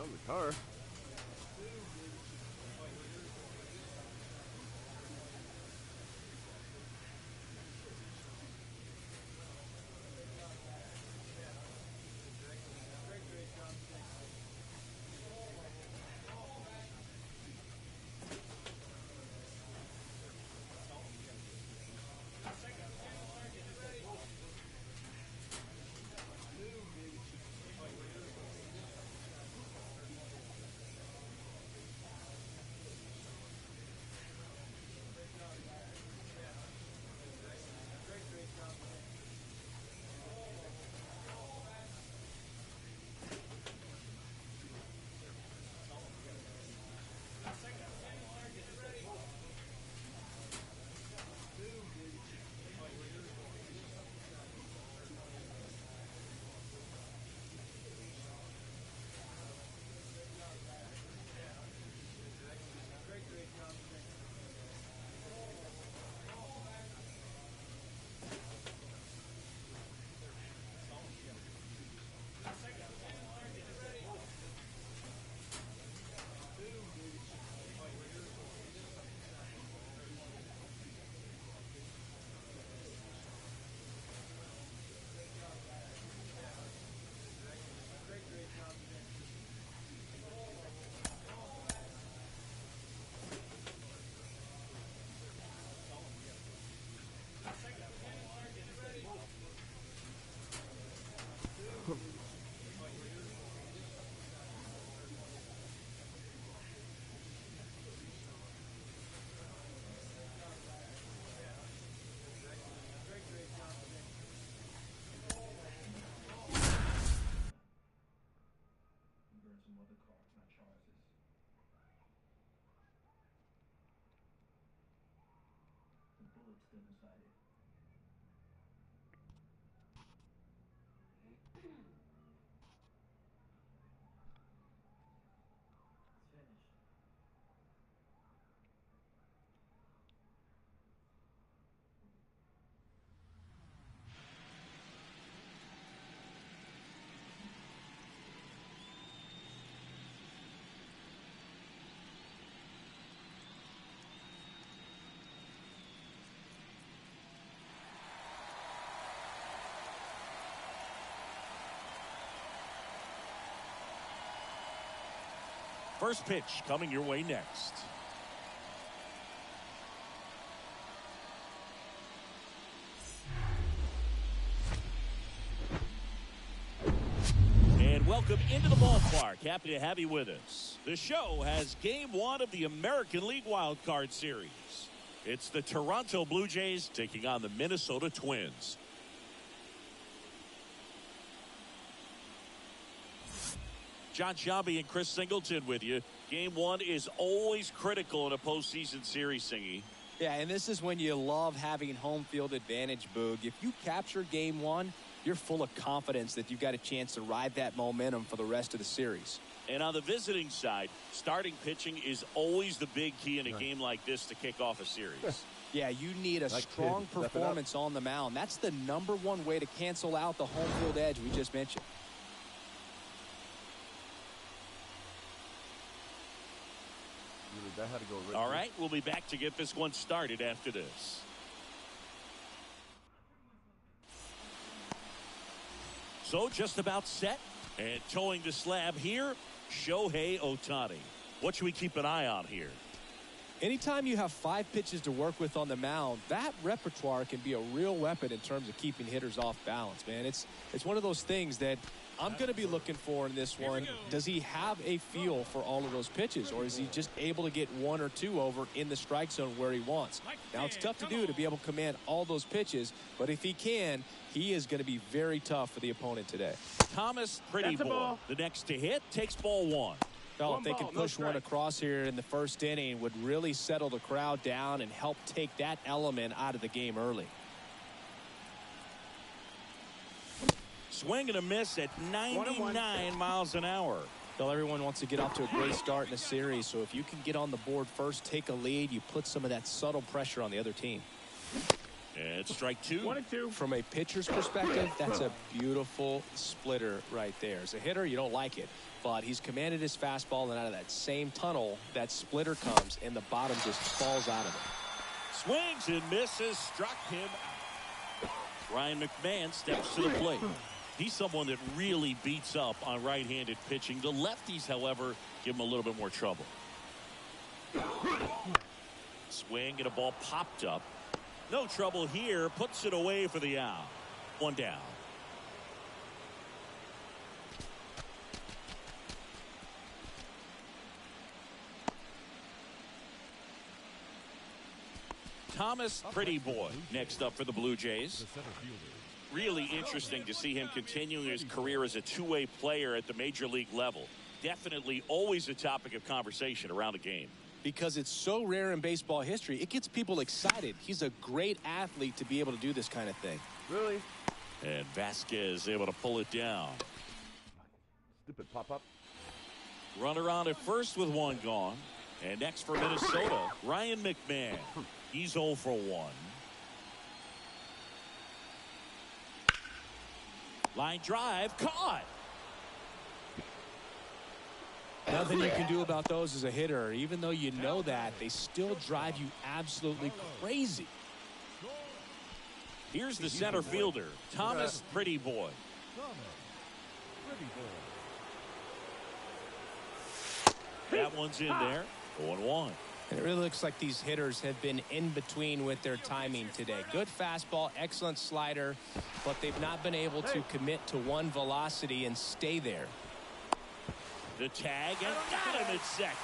Down the car. First pitch coming your way next. And welcome into the ballpark. Happy to have you with us. The show has game one of the American League Wild Card Series. It's the Toronto Blue Jays taking on the Minnesota Twins. John Sciambi and Chris Singleton with you. Game one is always critical in a postseason series, Singy. Yeah, and this is when you love having home field advantage, Boog. If you capture game one, you're full of confidence that you've got a chance to ride that momentum for the rest of the series. And on the visiting side, starting pitching is always the big key in a game like this to kick off a series. Yeah, you need a strong performance on the mound. That's the #1 way to cancel out the home field edge we just mentioned. All right, we'll be back to get this one started after this. So just about set and towing the slab here, Shohei Ohtani. What should we keep an eye on here? Anytime you have 5 pitches to work with on the mound, that repertoire can be a real weapon in terms of keeping hitters off balance, man. It's one of those things that I'm going to be looking for in this one. Does he have a feel for all of those pitches, or is he just able to get 1 or 2 over in the strike zone where he wants? Now, it's tough to do to be able to command all those pitches, but if he can, he is going to be very tough for the opponent today. Thomas Pretty Boy, the next to hit, takes ball 1. Well, if they can push one across here in the first inning, would really settle the crowd down and help take that element out of the game early. Swing and a miss at 99 miles an hour. Well, everyone wants to get off to a great start in a series, so if you can get on the board first, take a lead, you put some of that subtle pressure on the other team. And strike two. 1-2. From a pitcher's perspective, that's a beautiful splitter right there. As a hitter, you don't like it, but he's commanded his fastball, and out of that same tunnel, that splitter comes, and the bottom just falls out of it. Swings and misses, struck him out. Ryan McMahon steps to the plate. He's someone that really beats up on right-handed pitching. The lefties, however, give him a little bit more trouble. Swing and a ball popped up. No trouble here. Puts it away for the out. One down. Thomas Pretty Boy next up for the Blue Jays. Really interesting to see him continuing his career as a two-way player at the major league level. Definitely always a topic of conversation around the game. Because it's so rare in baseball history, it gets people excited. He's a great athlete to be able to do this kind of thing. Really? And Vasquez able to pull it down. Stupid pop-up. Runner on at first with one gone. And next for Minnesota, Ryan McMahon. He's 0 for 1. Line drive, caught. Nothing you can do about those as a hitter. Even though you know that, they still drive you absolutely crazy. Here's the center fielder, Thomas Pretty Boy. That one's in there. 0-1. And it really looks like these hitters have been in between with their timing today. Good fastball, excellent slider, but they've not been able to commit to one velocity and stay there. The tag, and got him at second.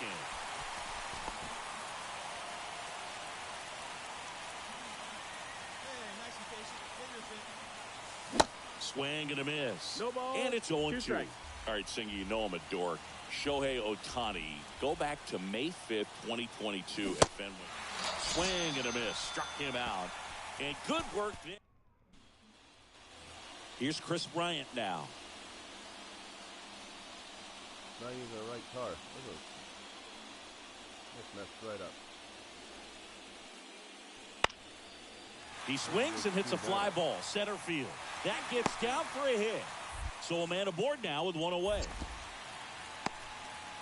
Swing and a miss. No ball. And it's 0-2. All right, Singy, you know I'm a dork. Shohei Ohtani, go back to May 5th, 2022 at Fenway. Swing and a miss. Struck him out. And good work there. Here's Chris Bryant now. Not using the right car. That's messed right up. He swings and hits a fly ball, center field. That gets down for a hit. So a man aboard now with one away.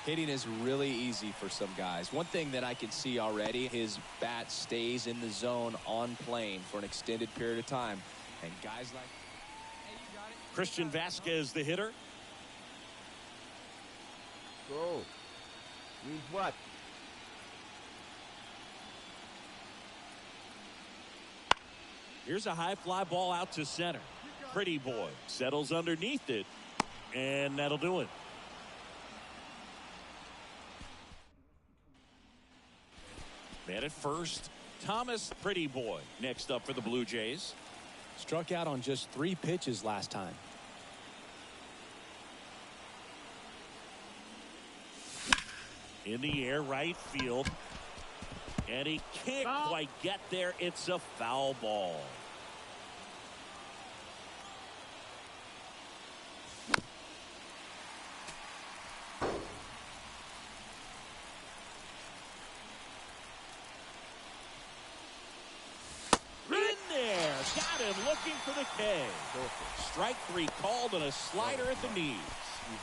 Hitting is really easy for some guys. One thing that I can see already, his bat stays in the zone on plane for an extended period of time. And guys like Christian Vasquez, the hitter. Go. Means what? Here's a high fly ball out to center. Pretty Boy settles underneath it, and that'll do it. Man at first, Thomas Pretty Boy next up for the Blue Jays. struck out on just 3 pitches last time. In the air, right field. And he can't quite get there. It's a foul ball. Got him looking for the K. Strike 3 called on a slider at the knees.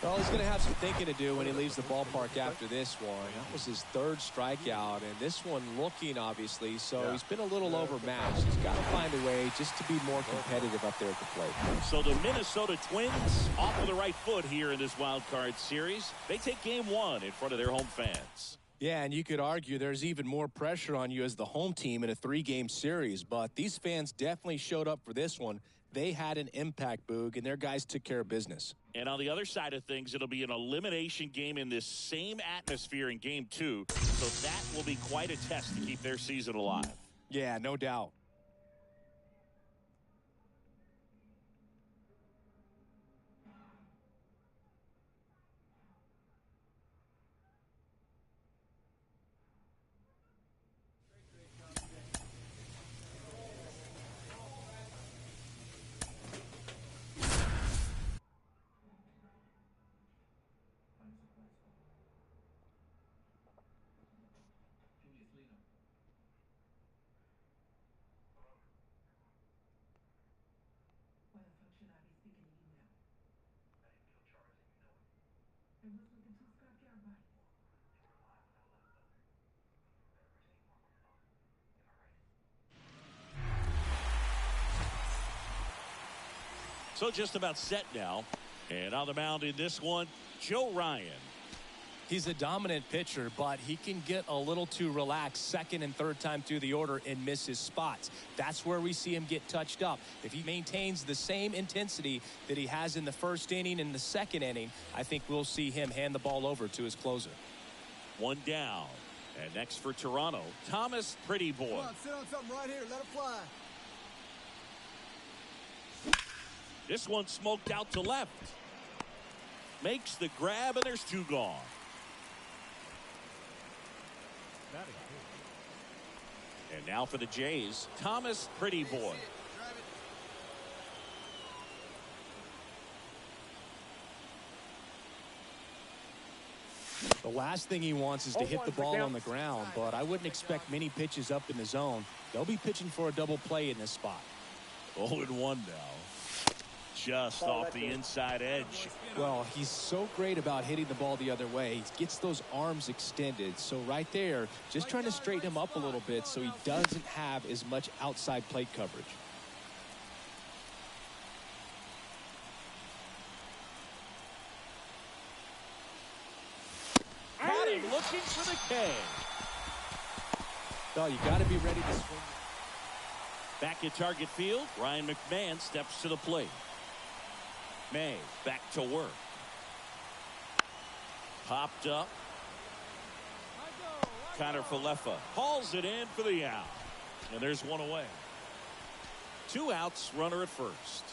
Well, he's going to have some thinking to do when he leaves the ballpark after this one. That was his 3rd strikeout, and this one looking, obviously, so he's been a little overmatched. He's got to find a way just to be more competitive up there at the plate. So the Minnesota Twins off of the right foot here in this wild card series. They take game 1 in front of their home fans. Yeah, and you could argue there's even more pressure on you as the home team in a 3-game series, but these fans definitely showed up for this one. They had an impact, Boog, and their guys took care of business. And on the other side of things, it'll be an elimination game in this same atmosphere in game 2, so that will be quite a test to keep their season alive. Yeah, no doubt. So just about set now. And on the mound in this one, Joe Ryan. He's a dominant pitcher, but he can get a little too relaxed second and third time through the order and miss his spots. That's where we see him get touched up. If he maintains the same intensity that he has in the first inning and the second inning, I think we'll see him hand the ball over to his closer. One down. And next for Toronto, Thomas Pretty Boy. Come on, sit on something right here. Let it fly. This one smoked out to left. Makes the grab, and there's two gone. And now for the Jays, Thomas Pretty Boy. The last thing he wants is to hit the ball on the ground, but I wouldn't expect many pitches up in the zone. They'll be pitching for a double play in this spot. 0-1 now. Just off the inside edge. Well, he's so great about hitting the ball the other way. He gets those arms extended. So right there, just trying to straighten him up a little bit so he doesn't have as much outside plate coverage. Got him looking for the K. Well, you got to be ready to swing. Back at target field, Ryan McMahon steps to the plate. May back to work. Popped up. Connor Falefa hauls it in for the out. And there's one away. Two outs, runner at first.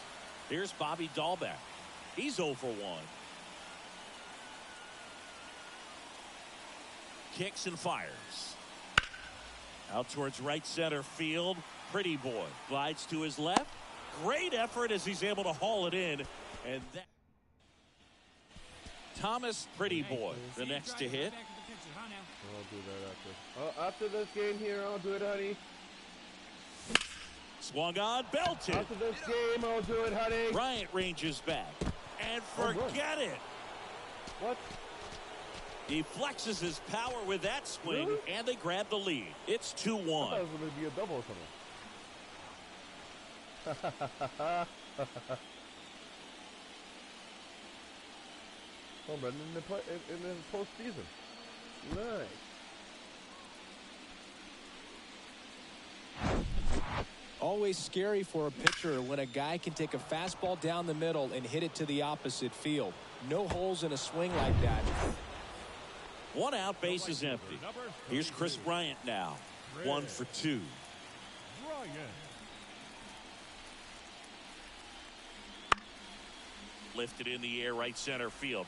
Here's Bobby Dahlbeck. He's 0 for 1. Kicks and fires. Out towards right center field. Pretty Boy glides to his left. Great effort as he's able to haul it in. And that Thomas Pretty Boy, the next to hit. I'll do that after. After this game here, I'll do it, honey. Swung on, belted. After this game, I'll do it, honey. Bryant ranges back. And forget it. What? He flexes his power with that swing, Really? and they grab the lead. It's 2-1. I thought it was going to be a double or something. Oh, but in the postseason. Nice. Always scary for a pitcher when a guy can take a fastball down the middle and hit it to the opposite field. No holes in a swing like that. One out, base is empty. Here's Chris Bryant now. 1 for 2. Lifted in the air, right center field.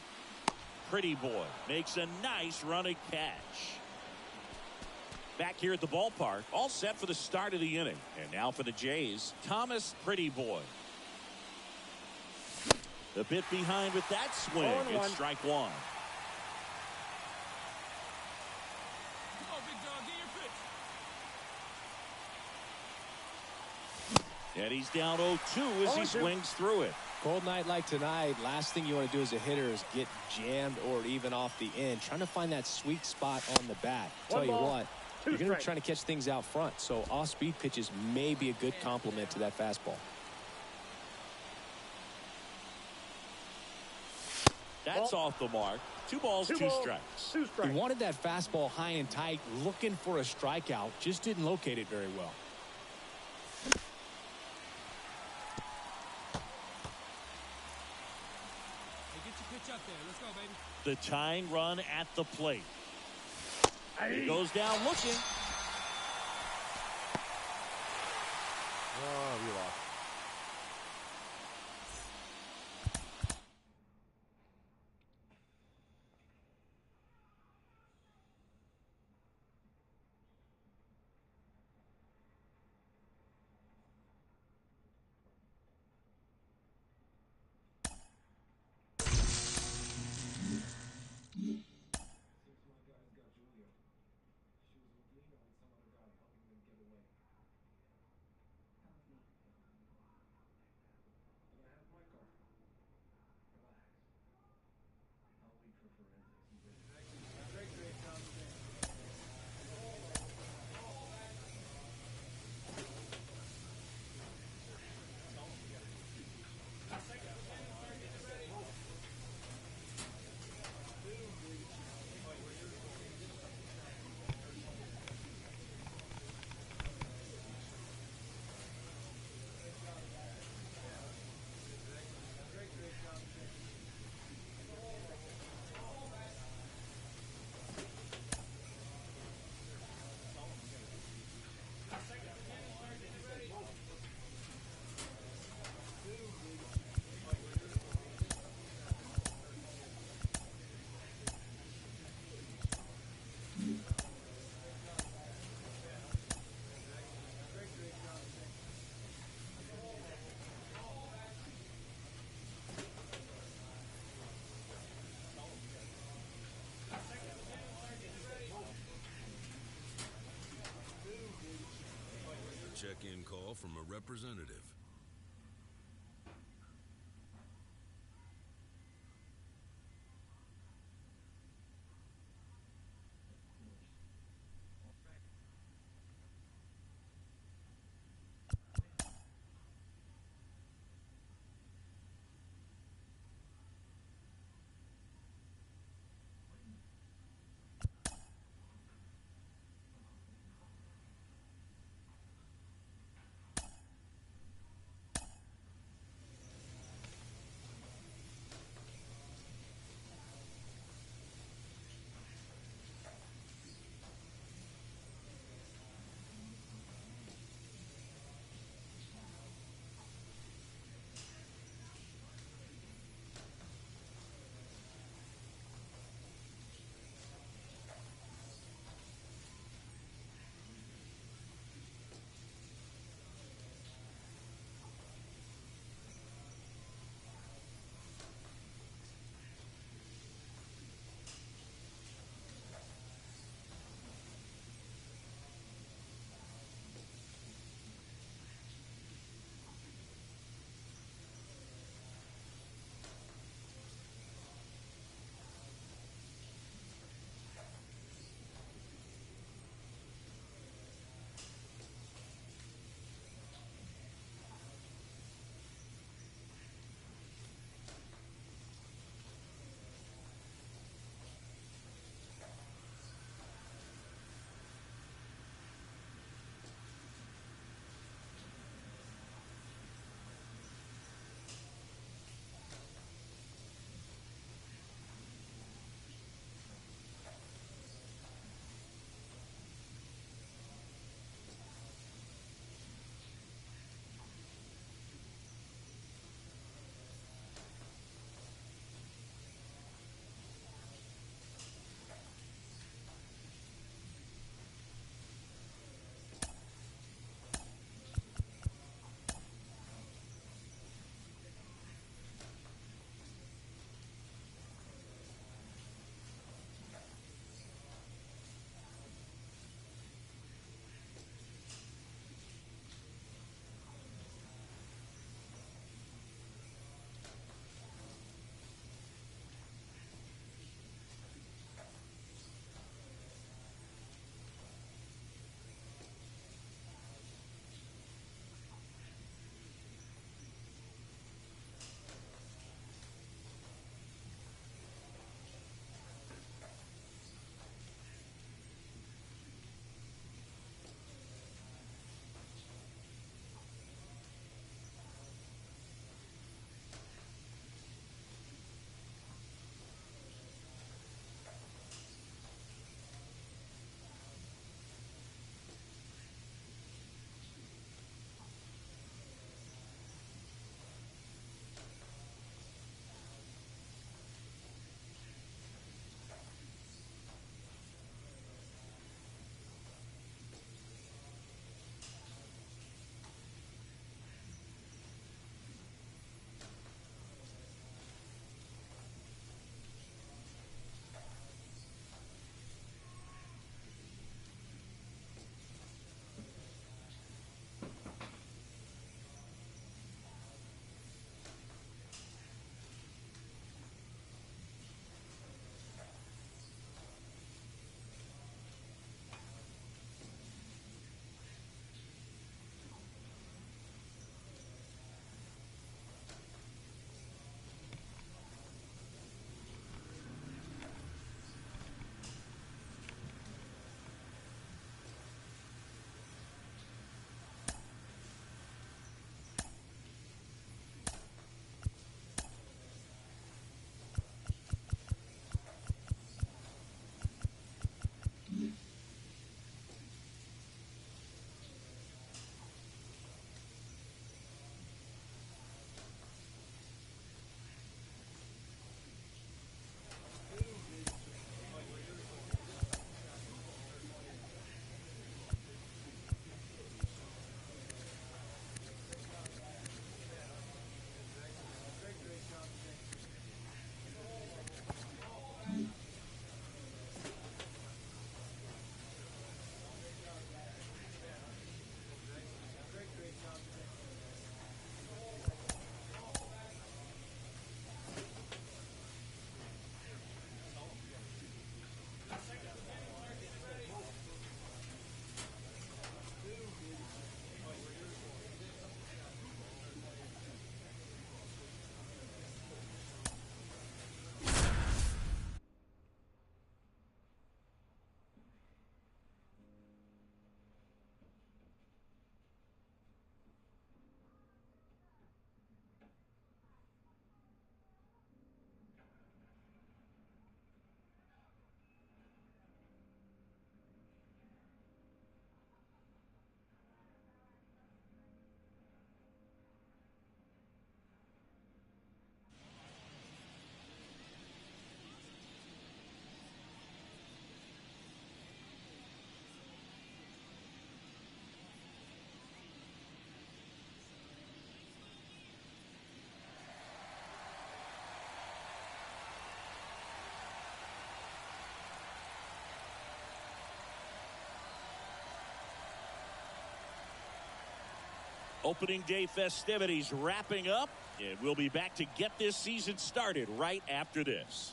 Pretty Boy makes a nice running catch. Back here at the ballpark, all set for the start of the inning. And now for the Jays, Thomas Pretty Boy. A bit behind with that swing. It's strike one. And he's down 0-2 as he swings through it. Cold night like tonight, last thing you want to do as a hitter is get jammed or even off the end. Trying to find that sweet spot on the bat. Tell you what, you're going to be trying to catch things out front. So off-speed pitches may be a good complement to that fastball. That's off the mark. 2 balls, 2 strikes. He wanted that fastball high and tight, looking for a strikeout. Just didn't locate it very well. The tying run at the plate. He goes down looking. Oh, we lost. check-in call from a representative. Opening day festivities wrapping up, and we'll be back to get this season started right after this.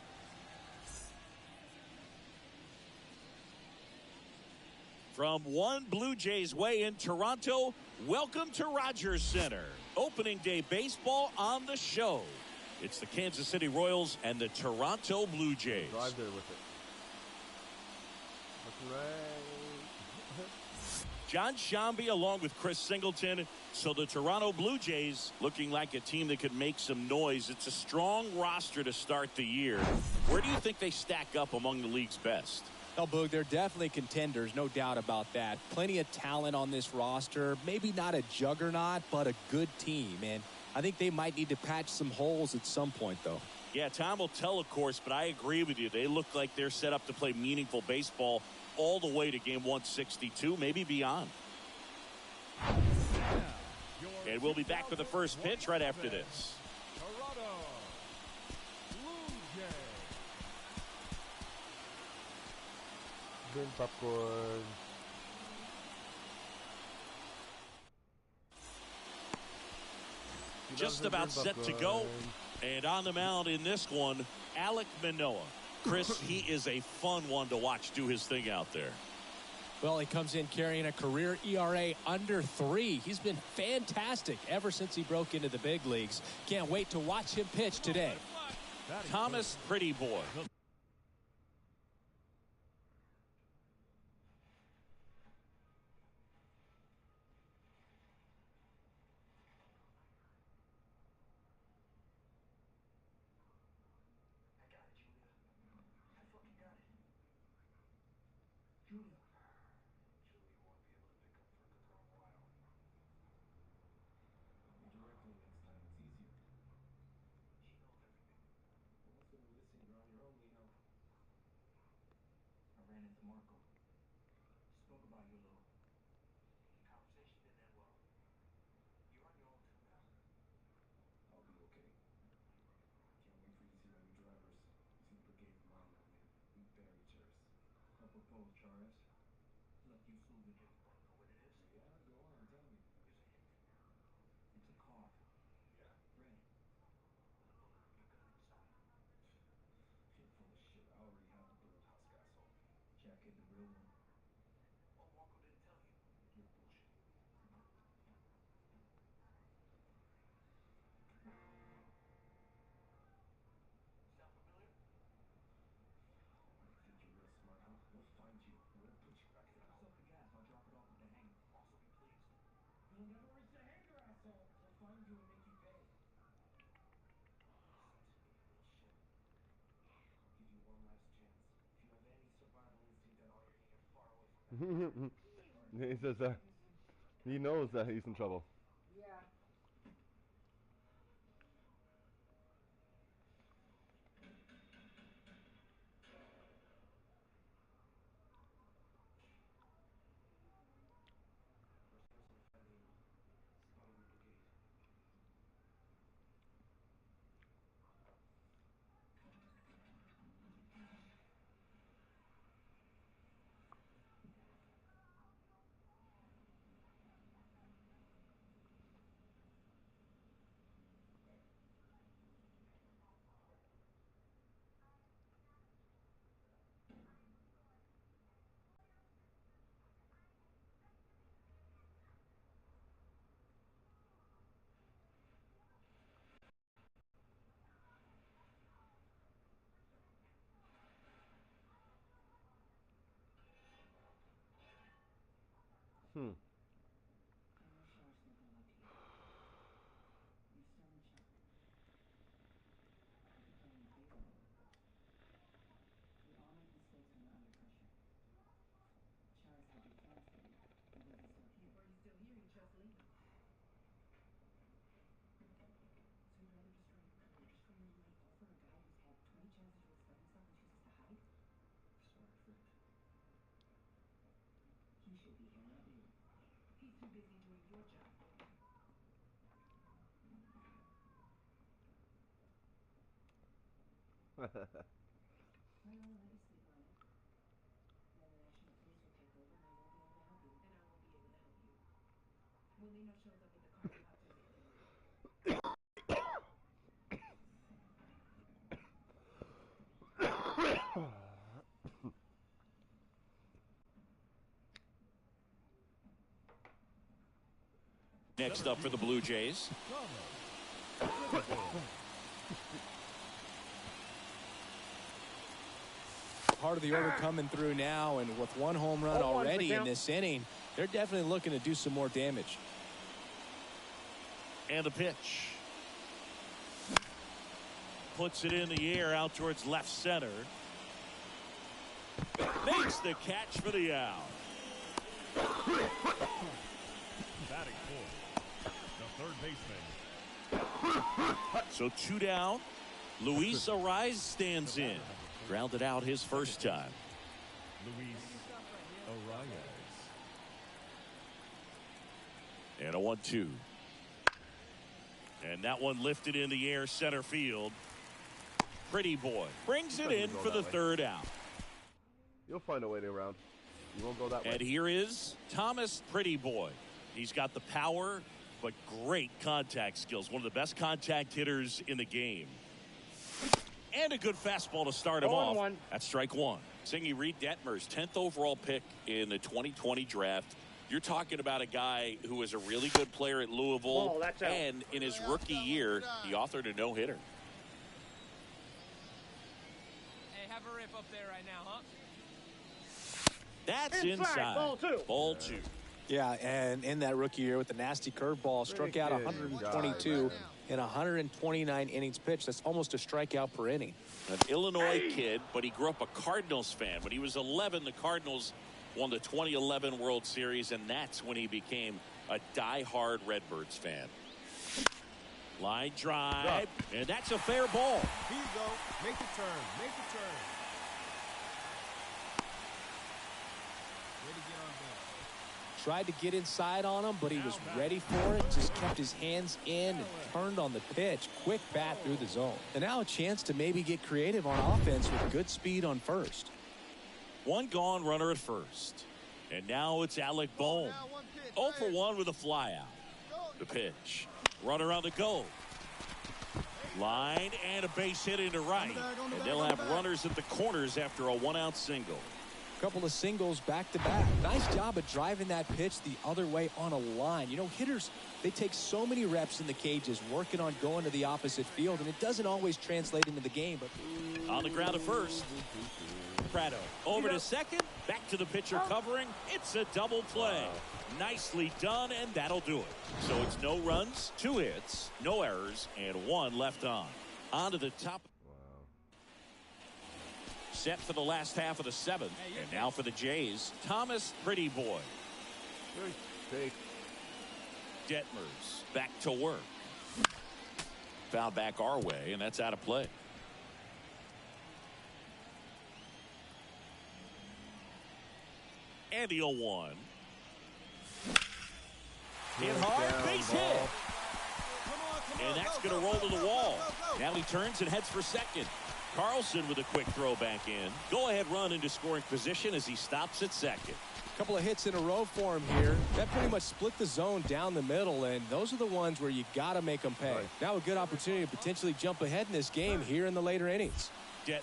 From One Blue Jays Way in Toronto, welcome to Rogers Center. Opening day baseball on the show. It's the Kansas City Royals and the Toronto Blue Jays. Drive there with it. Looking right. John Shambi along with Chris Singleton. So the Toronto Blue Jays looking like a team that could make some noise. It's a strong roster to start the year. Where do you think they stack up among the league's best? Oh, Boog, they're definitely contenders, no doubt about that. Plenty of talent on this roster. Maybe not a juggernaut, but a good team. And I think they might need to patch some holes at some point, though. Yeah, time will tell, of course, but I agree with you. They look like they're set up to play meaningful baseball all the way to game 162, maybe beyond. And we'll be back with the first pitch right after this. Toronto Blue Jays. Bring popcorn. Just about set to go. And on the mound in this one, Alek Manoah. Chris, he is a fun one to watch do his thing out there. Well, he comes in carrying a career ERA under 3. He's been fantastic ever since he broke into the big leagues. Can't wait to watch him pitch today. Thomas Pretty Boy. He says that he knows that he's in trouble. Yeah. Hmm. Next up for the Blue Jays. Part of the order coming through now, and with one home run already in this inning, they're definitely looking to do some more damage. And the pitch. Puts it in the air out towards left center. Makes the catch for the out. Batting fourth, the third baseman. So 2 down. Luis Ariz stands in. Grounded out his first time. Luis Arias. And a 1-2. And that one lifted in the air center field. Pretty boy brings it in for the third out. You'll find a way to around. You won't go that way. And here is Thomas Pretty Boy. He's got the power, but great contact skills. One of the best contact hitters in the game. And a good fastball to start him off. That's strike one. Singy Reed Detmer's 10th overall pick in the 2020 draft. You're talking about a guy who was a really good player at Louisville, and in his rookie year, he authored a no-hitter. Hey, have a rip up there right now, huh? That's inside. Ball two. Yeah, and in that rookie year with the nasty curveball, struck out 122 in 129 innings pitched. That's almost a strikeout per inning. An Illinois kid, but he grew up a Cardinals fan. When he was 11, the Cardinals won the 2011 World Series, and that's when he became a die-hard Redbirds fan. Line drive, and that's a fair ball. Here you go. Make the turn. Make the turn. Way to get on base. Tried to get inside on him, but he was ready for it. Just kept his hands in and turned on the pitch. Quick bat through the zone. And now a chance to maybe get creative on offense with good speed on first. One gone runner at first. And now it's Alec Bohm. 0 for 1 with a flyout. The pitch. Runner on the go. Line and a base hit into right. And they'll have runners at the corners after a 1-out single. Couple of singles back to back. Nice job of driving that pitch the other way on a line. You know, hitters, they take so many reps in the cages working on going to the opposite field, and it doesn't always translate into the game. But on the ground at first. Prado over to second. Back to the pitcher covering. It's a double play. Nicely done, and that'll do it. So it's no runs, 2 hits, no errors, and 1 left on. On to the top. Set for the last half of the 7th. And now for the Jays, Thomas Pretty Boy. Detmers back to work. Foul back our way, and that's out of play. And the 0-1. Hit hard, base hit. And that's going to roll to the wall. Now he turns and heads for second. Carlson with a quick throw back in. Go-ahead run into scoring position as he stops at second. couple of hits in a row for him here. That pretty much split the zone down the middle, and those are the ones where you got to make them pay. Now a good opportunity to potentially jump ahead in this game here in the later innings. Detmer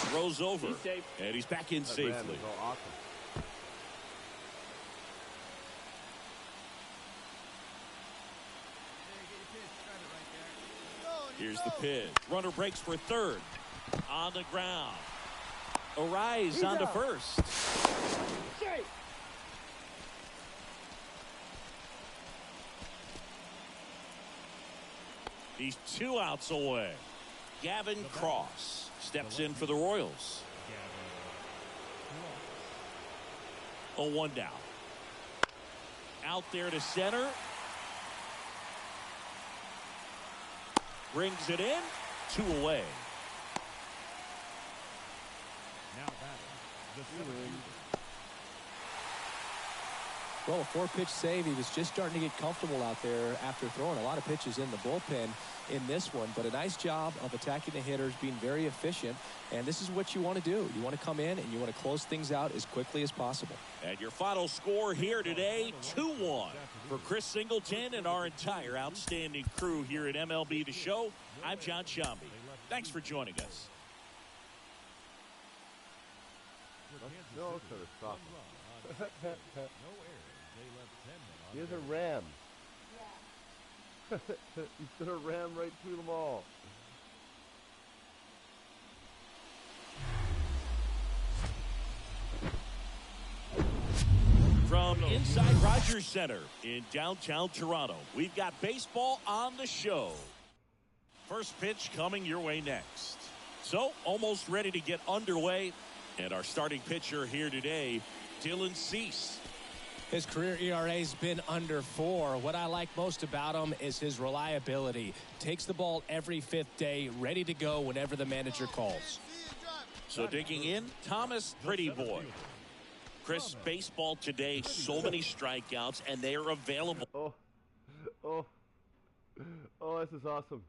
throws over, and he's back in safely. Here's the pitch. Runner breaks for third. On the ground. Ariz on to first. He's 2 outs away. Gavin Cross steps in for the Royals. 0-1 down. Out there to center. Brings it in. 2 away. Now batting, the seventh. Well, a 4-pitch save. He was just starting to get comfortable out there after throwing a lot of pitches in the bullpen in this one. But a nice job of attacking the hitters, being very efficient. And this is what you want to do. You want to come in and you want to close things out as quickly as possible. And your final score here today, 2-1 for Chris Singleton and our entire outstanding crew here at MLB The Show. I'm John Shambi. Thanks for joining us. No, to the stop. No errors. They left 10 men on Here's a base. ram. He's gonna ram right through them all. From inside Rogers Center in downtown Toronto, we've got baseball on the show. First pitch coming your way next. So, almost ready to get underway. And our starting pitcher here today, Dylan Cease. His career ERA's been under 4. What I like most about him is his reliability. Takes the ball every 5th day, ready to go whenever the manager calls. So digging in, Thomas Pretty Boy. Chris, baseball today, so many strikeouts, and they are available. Oh, this is awesome.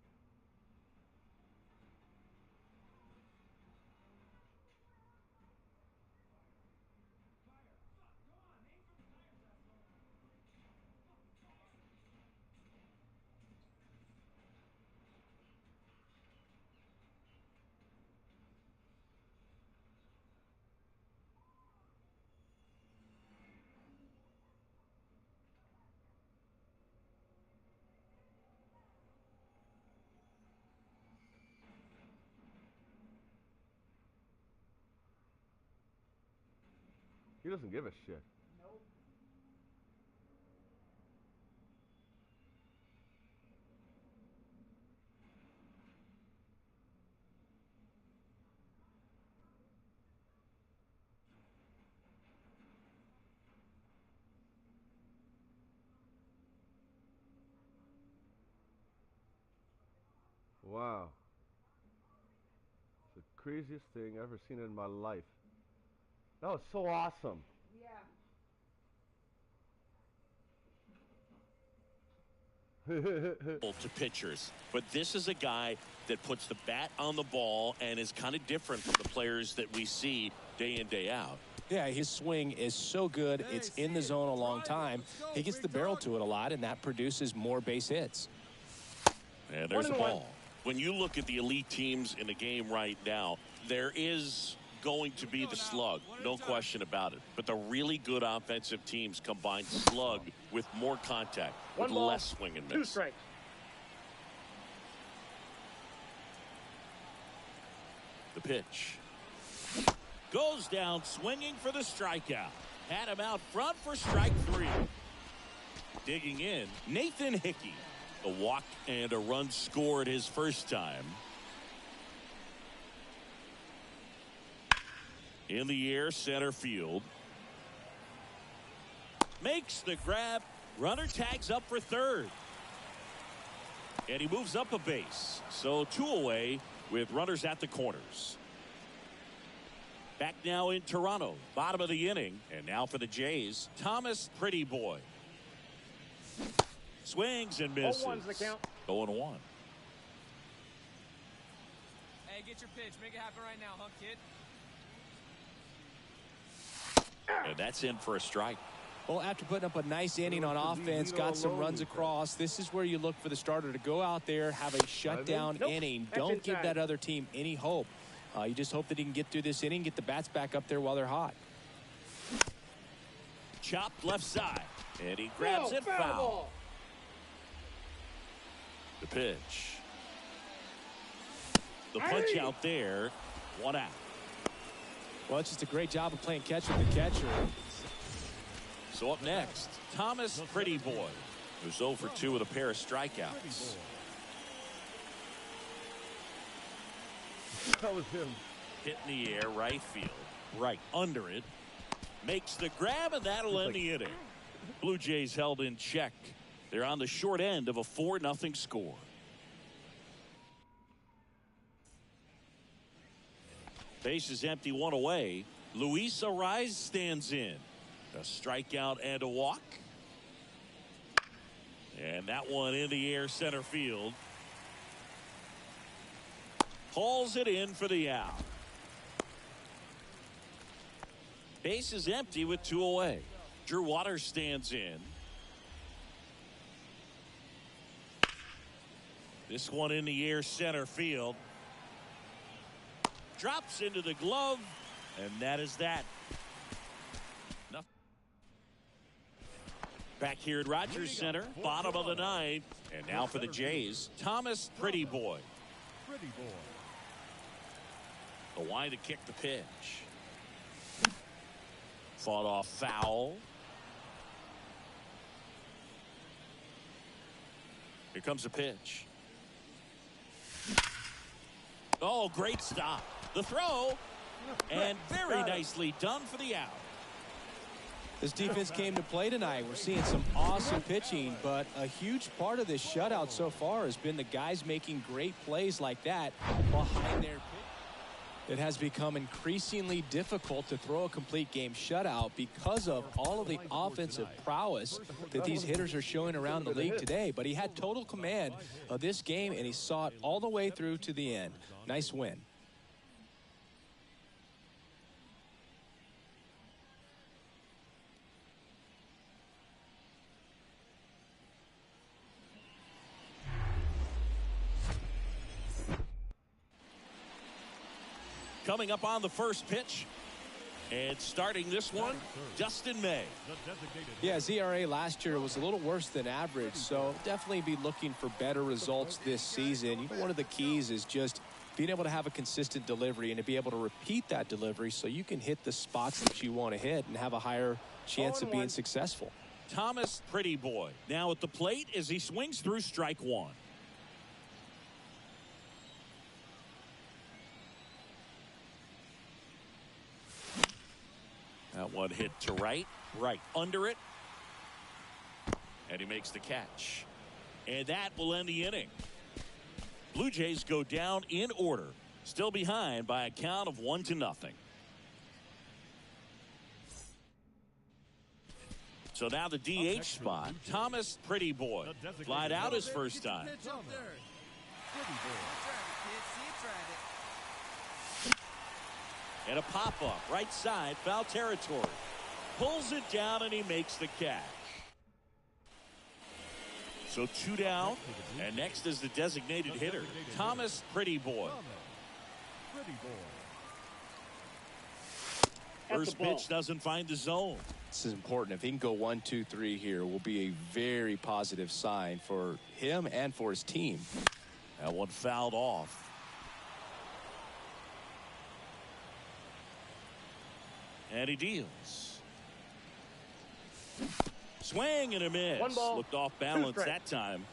He doesn't give a shit. Nope. Wow. It's the craziest thing I've ever seen in my life. That was so awesome. To pitchers, but this is a guy that puts the bat on the ball and is kind of different from the players that we see day in, day out. Yeah, his swing is so good. It's in the zone a long time. He gets the barrel to it a lot, and that produces more base hits. And there's the ball. When you look at the elite teams in the game right now, there is going to be the slug, no question about it. But the really good offensive teams combine slug with more contact, with less swing and miss. 2 strikes. The pitch. Goes down swinging for the strikeout. Had him out front for strike 3. Digging in, Nathan Hickey. A walk and a run scored his first time. In the air, center field. Makes the grab. Runner tags up for third. And he moves up a base. So 2 away with runners at the corners. Back now in Toronto. Bottom of the inning. And now for the Jays, Thomas Pretty Boy. Swings and misses. 0-1's the count. 0-1. Hey, get your pitch. Make it happen right now, huh, kid? And that's in for a strike. Well, after putting up a nice inning on offense, got some runs across, this is where you look for the starter to go out there, have a shutdown inning. Don't give that other team any hope. You just hope that he can get through this inning, get the bats back up there while they're hot. Chopped left side. And he grabs it foul. The pitch. The punch out there. 1 out. Well, it's just a great job of playing catch with the catcher. So up next, Thomas Pretty Boy, who's 0 for 2 with a pair of strikeouts. That was him. Hit in the air, right field. Right under it. Makes the grab, and that'll end the inning. Blue Jays held in check. They're on the short end of a 4-0 score. Base is empty, 1 away. Luis Arraez stands in. A strikeout and a walk. And that one in the air, center field. Hauls it in for the out. Base is empty with 2 away. Drew Waters stands in. This one in the air, center field. Drops into the glove, and that is that. Back here at Rogers Center, bottom of the ninth. And now for the Jays, Thomas Pretty Boy. Pretty boy. The line to kick the pitch. Fought off foul. Here comes the pitch. Oh, great stop. The throw. And very nicely done for the out. This defense came to play tonight. We're seeing some awesome pitching, but a huge part of this shutout so far has been the guys making great plays like that behind their pitch. It has become increasingly difficult to throw a complete game shutout because of all of the offensive prowess that these hitters are showing around the league today. But he had total command of this game, and he saw it all the way through to the end. Nice win. Coming up on the first pitch. And starting this one, Dustin May. Yeah, ZRA last year was a little worse than average, so definitely be looking for better results this season. You know, one of the keys is just being able to have a consistent delivery and to be able to repeat that delivery so you can hit the spots that you want to hit and have a higher chance of being successful. Thomas Pretty Boy now at the plate as he swings through strike one. That one hit to right under it. And he makes the catch. And that will end the inning. Blue Jays go down in order. Still behind by a count of 1-0. So now the DH spot. Thomas Pretty Boy. Flied out his first time. And a pop-up, right side, foul territory. Pulls it down, and he makes the catch. So 2 down, and next is the designated hitter, Thomas Pretty Boy. First pitch doesn't find the zone. This is important. If he can go 1, 2, 3 here, will be a very positive sign for him and for his team. That one fouled off. And he deals. Swing and a miss. Looked off balance that time.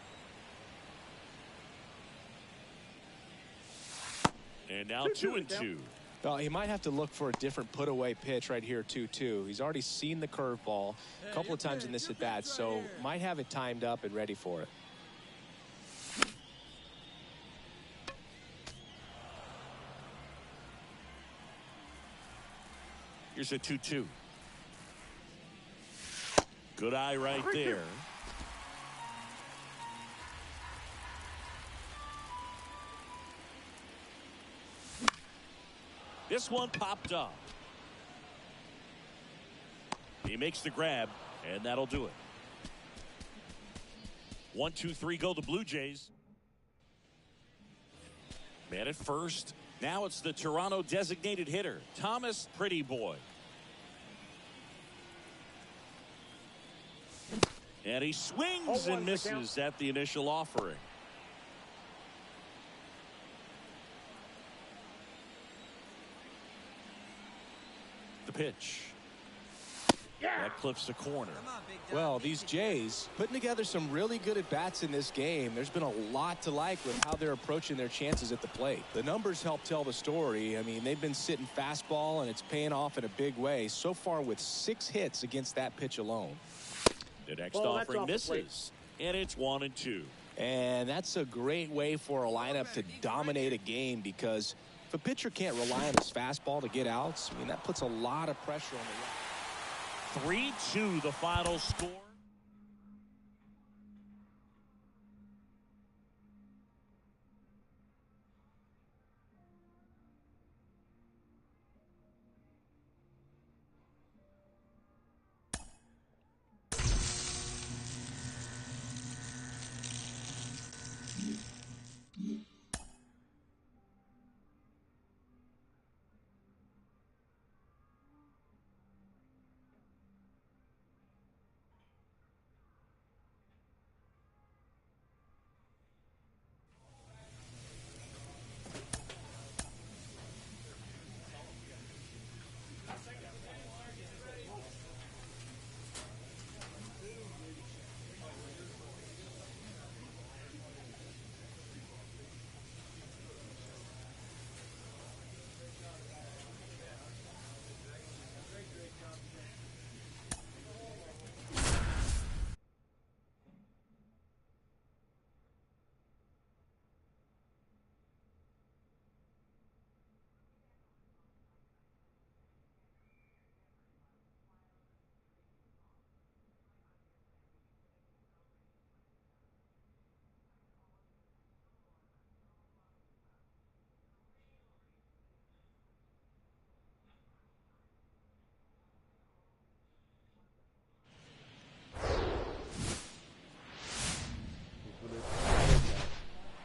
And now 2-2. Well, he might have to look for a different put-away pitch right here, 2-2. He's already seen the curveball a couple of times in this at-bat, so might have it timed up and ready for it. Here's a 2-2. Good eye right there. This one popped up. He makes the grab, and that'll do it. 1, 2, 3 go the Blue Jays. Man at first. Now it's the Toronto designated hitter, Thomas Pretty Boy. And he swings and misses at the initial offering. The pitch. That clips the corner. Well, these Jays putting together some really good at-bats in this game. There's been a lot to like with how they're approaching their chances at the plate. The numbers help tell the story. I mean, they've been sitting fastball, and it's paying off in a big way. So far with 6 hits against that pitch alone. The next offering misses, and it's 1-2. And that's a great way for a lineup to dominate a game, because if a pitcher can't rely on his fastball to get outs, I mean, that puts a lot of pressure on the right. 3-2 the final score.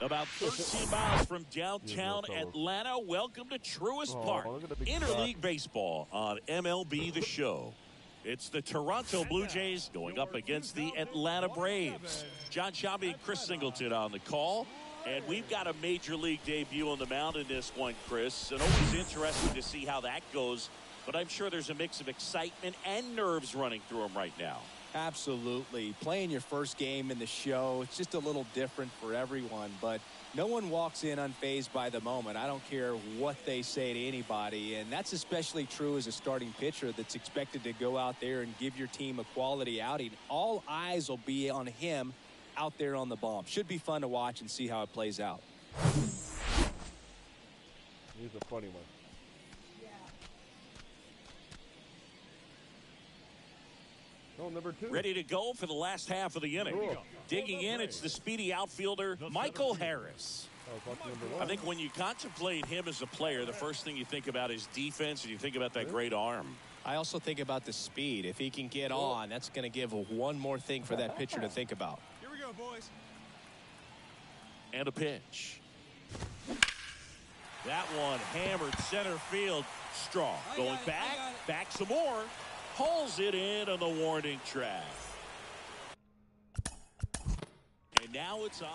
About 13 miles from downtown Atlanta, welcome to Truist Park. Interleague Baseball on MLB The Show. It's the Toronto Blue Jays going up against the Atlanta Braves. John Shambi and Chris Singleton on the call. And we've got a major league debut on the mound in this one, Chris. And always interesting to see how that goes. But I'm sure there's a mix of excitement and nerves running through him right now. Absolutely. Playing your first game in the show, it's just a little different for everyone, but no one walks in unfazed by the moment. I don't care what they say to anybody, and that's especially true as a starting pitcher that's expected to go out there and give your team a quality outing. All eyes will be on him out there on the bomb. Should be fun to watch and see how it plays out. He's a funny one. Oh, number 2. Ready to go for the last half of the inning. Cool. Digging in, it's the speedy outfielder, Michael Harris. Oh, number 1. I think when you contemplate him as a player, the first thing you think about is defense, and you think about that great arm. I also think about the speed. If he can get on, that's going to give one more thing for that pitcher to think about. Here we go, boys. And a pitch. That one hammered center field. Strong. Going back some more. Pulls it in on the warning track. And now it's on.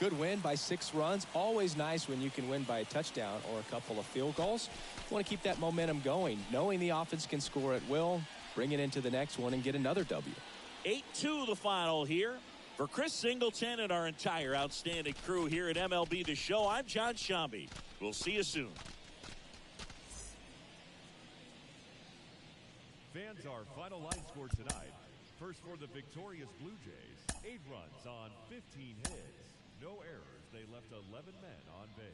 Good win by 6 runs. Always nice when you can win by a touchdown or a couple of field goals. You want to keep that momentum going, knowing the offense can score at will, bring it into the next one and get another W. 8-2 the final here. For Chris Singleton and our entire outstanding crew here at MLB The Show, I'm John Shambi. We'll see you soon. Fans, our final line score tonight. First for the victorious Blue Jays, 8 runs on 15 hits. No errors. They left 11 men on base.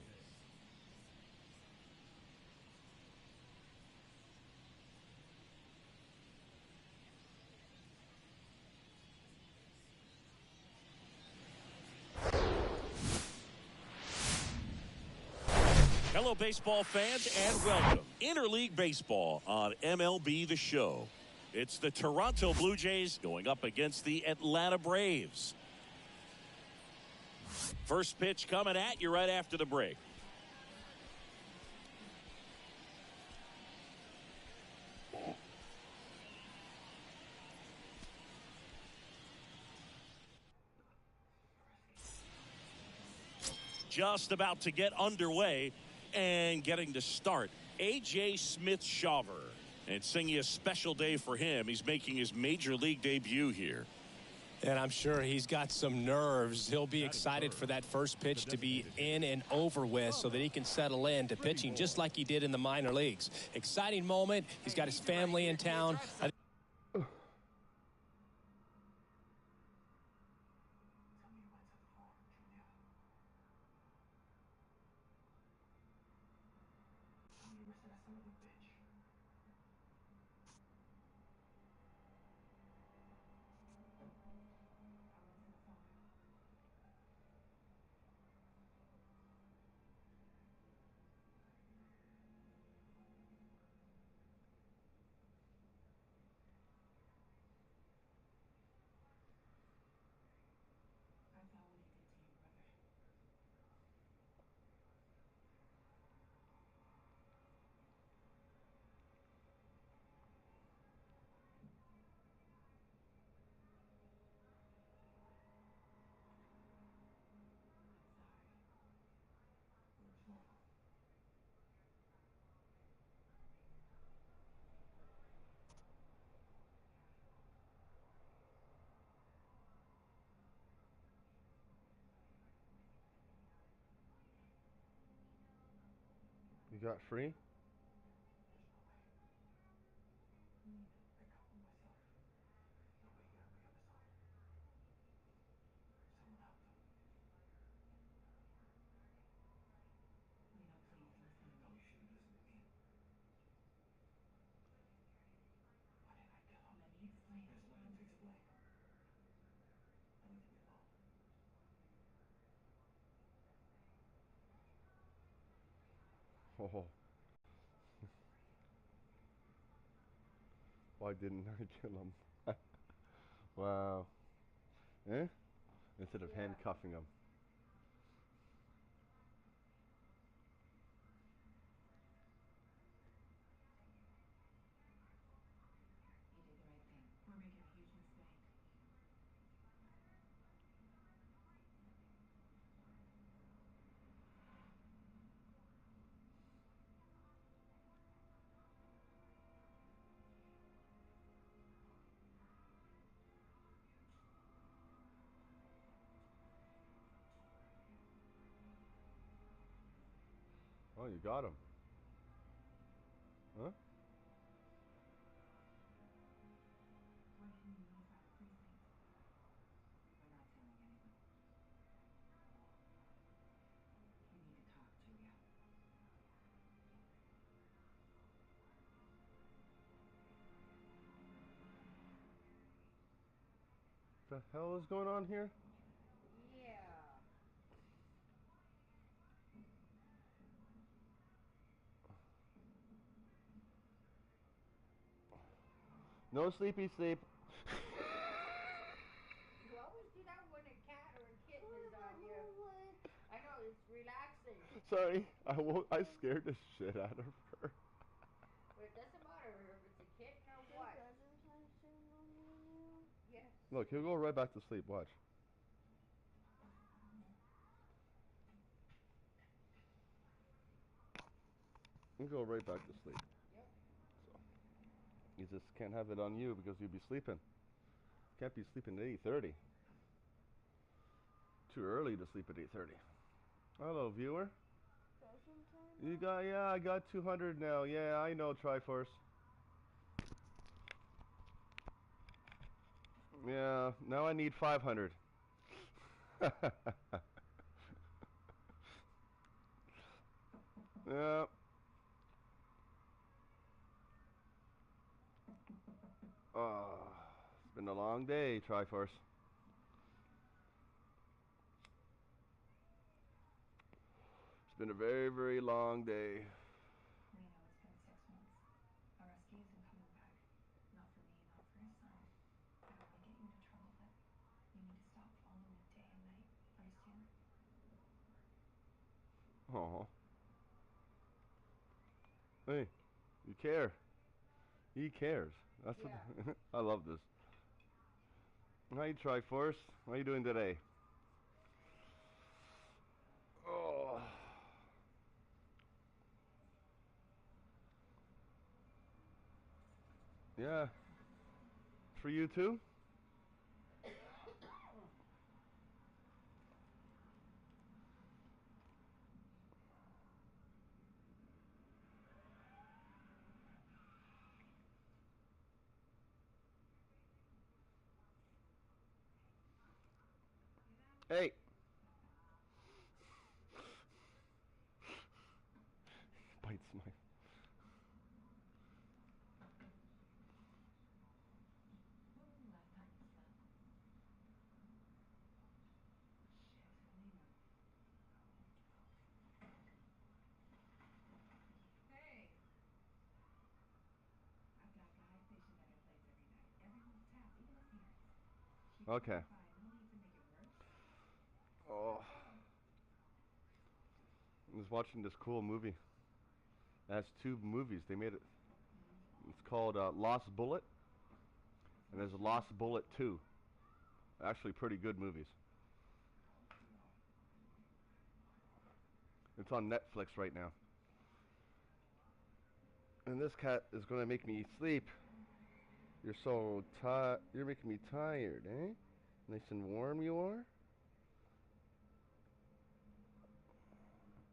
Hello, baseball fans, and welcome. Interleague Baseball on MLB The Show. It's the Toronto Blue Jays going up against the Atlanta Braves. First pitch coming at you right after the break. Just about to get underway and getting to start. A.J. Smith-Shawver. And singing a special day for him. He's making his major league debut here. And I'm sure he's got some nerves. He'll be excited for that first pitch to be in and over with so that he can settle in to pitching just like he did in the minor leagues. Exciting moment. He's got his family in town. You got free? Oh. Why didn't I kill him? Wow. Eh? Instead of handcuffing him. You did the right thing. We're making a huge mistake. Oh, you got him. Huh? Why didn't you notify the precinct? We're not telling anyone. We need to talk, Julia. What the hell is going on here? Yeah. No sleepy sleep. You always do that when a cat or a kitten is on you. I know, it's relaxing. Sorry, I scared the shit out of her. But it doesn't matter if it's a kitten or what. Yes. Look, he'll go right back to sleep. Watch. He'll go right back to sleep. Yep. So, you just can't have it on you because you'll be sleeping. Can't be sleeping at 8:30. Too early to sleep at 8:30. Hello, viewer. You got, yeah, I got 200 now. Yeah, I know, Triforce. Yeah, now I need 500. Yeah. Oh, it's been a long day, Triforce. It's been a very, very long day. Lena, it's been 6 months. Oresky isn't coming back. Not for me, not for his son. I don't want to get you into trouble, but you need to stop following me day and night. Understand? Oh. Hey, you care. He cares. That's Yeah. what I love this. Hi, Triforce. How are you doing today? Oh. Yeah. For you too? Hey. Bites my. When was the last time you slept? Shit, Lena. Hey! I've got guys stationed at her place every night. Everyone's tapped, even his parents. She can Okay. provide, no need to make it worse. Oh. I was watching this cool movie. It has two movies. They made it. It's called Lost Bullet, and there's Lost Bullet 2. Actually, pretty good movies. It's on Netflix right now. And this cat is gonna make me sleep. You're so tired. You're making me tired, eh? Nice and warm you are?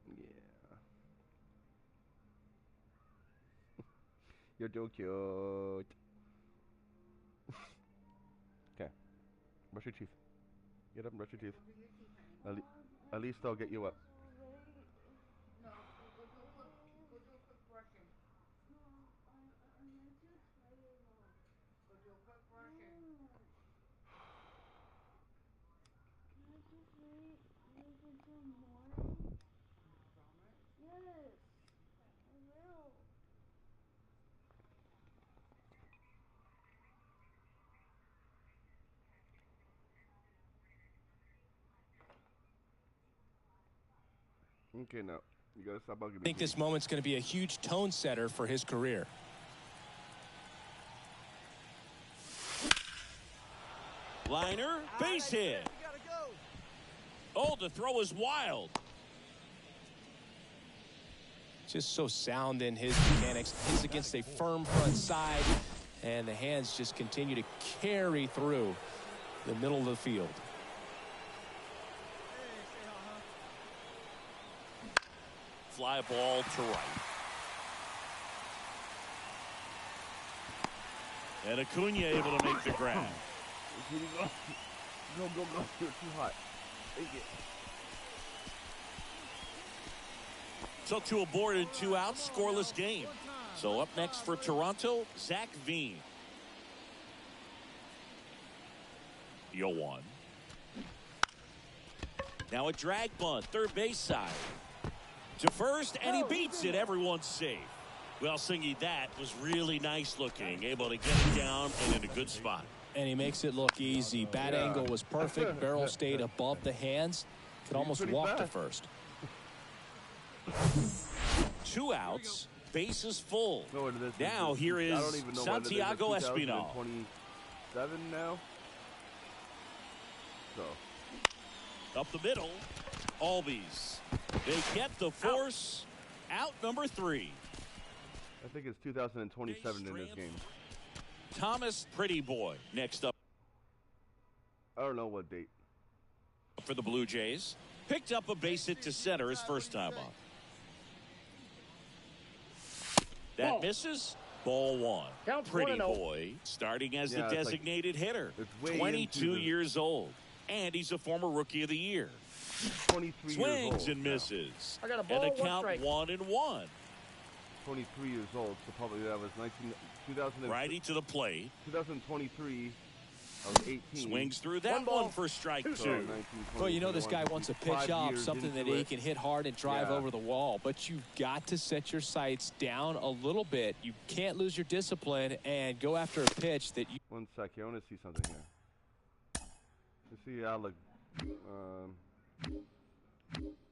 Yeah. You're too cute. Okay. Brush your teeth. Get up and brush your teeth. Go do your teeth, honey. At least I'll get you up. No, go do a quick brushing. Go do a quick brushing. No promise? Okay. Okay, now you gotta stop bugging me. I think this moment's going to be a huge tone setter for his career. Liner, base hit. Oh, the throw is wild. Just so sound in his mechanics. He's against a firm front side, and the hands just continue to carry through the middle of the field. Fly ball to right. And Acuna able to make the grab. Go. You're too hot. Take it. So 2 aboard and 2 out, scoreless game. So up next for Toronto, Zach Veen. 0-1. Now a drag bunt, third base side. To first, and he beats it. Everyone's safe. Well, Singy, that was really nice looking. Able to get it down and in a good spot. And he makes it look easy. Bat angle was perfect. Barrel stayed above the hands. Could almost walk to first. 2 outs. Bases full. Now here is Santiago Espinal. 27 now. So. Up the middle. Albies. They get the force. Out number 3. I think it's 2027 in this game. Thomas Pretty Boy next up. I don't know what date. For the Blue Jays. Picked up a base hit to center his first time up. That misses. Ball 1. Pretty Boy starting as the designated hitter. 22 years old. And he's a former Rookie of the Year. 23 Swings years old and now. misses. I got a ball, and the count 1-1. 1-1. 23 years old, so probably that was 2000. Righty to the plate. 2023. I was 18. Swings through that one for strike 2. Well, you know this guy wants to pitch up something that he can hit hard and drive over the wall, but you've got to set your sights down a little bit. You can't lose your discipline and go after a pitch that you... One sec, I want to see something here. Let's see Alec.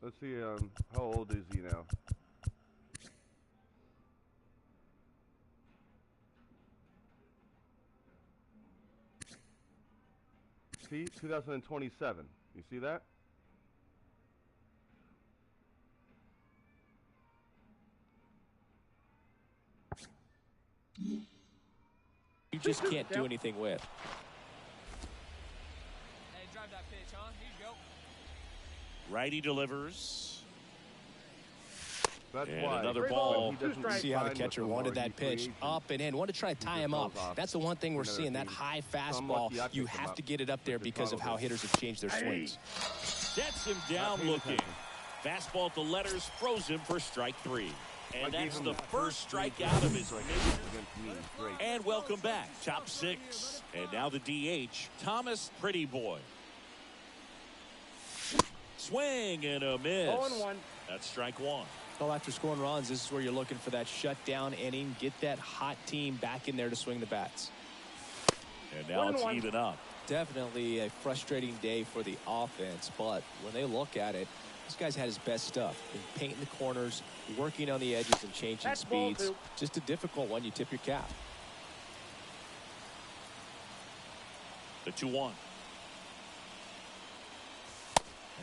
Let's see how old is he now? See, 2027. You see that? You just can't do anything with. Hey, drive that pitch, huh? Here you go. Righty delivers. That's and why. Another ball. See how the catcher wanted that pitch up and in. Wanted to try to tie him up. That's the one thing we're seeing. That high fastball. You have to get it up there because of how hitters have changed their swings. Sets him down looking. Fastball to letters, froze him for strike 3. And that's the first strikeout of his career. And welcome back. Top 6. And now the DH, Thomas Pretty Boy. Swing and a miss. 0-1. That's strike 1. Well, after scoring runs, this is where you're looking for that shutdown inning. Get that hot team back in there to swing the bats. And now it's even up. Definitely a frustrating day for the offense, but when they look at it, this guy's had his best stuff. Been painting the corners, working on the edges and changing speeds. Just a difficult one. You tip your cap. The 2-1.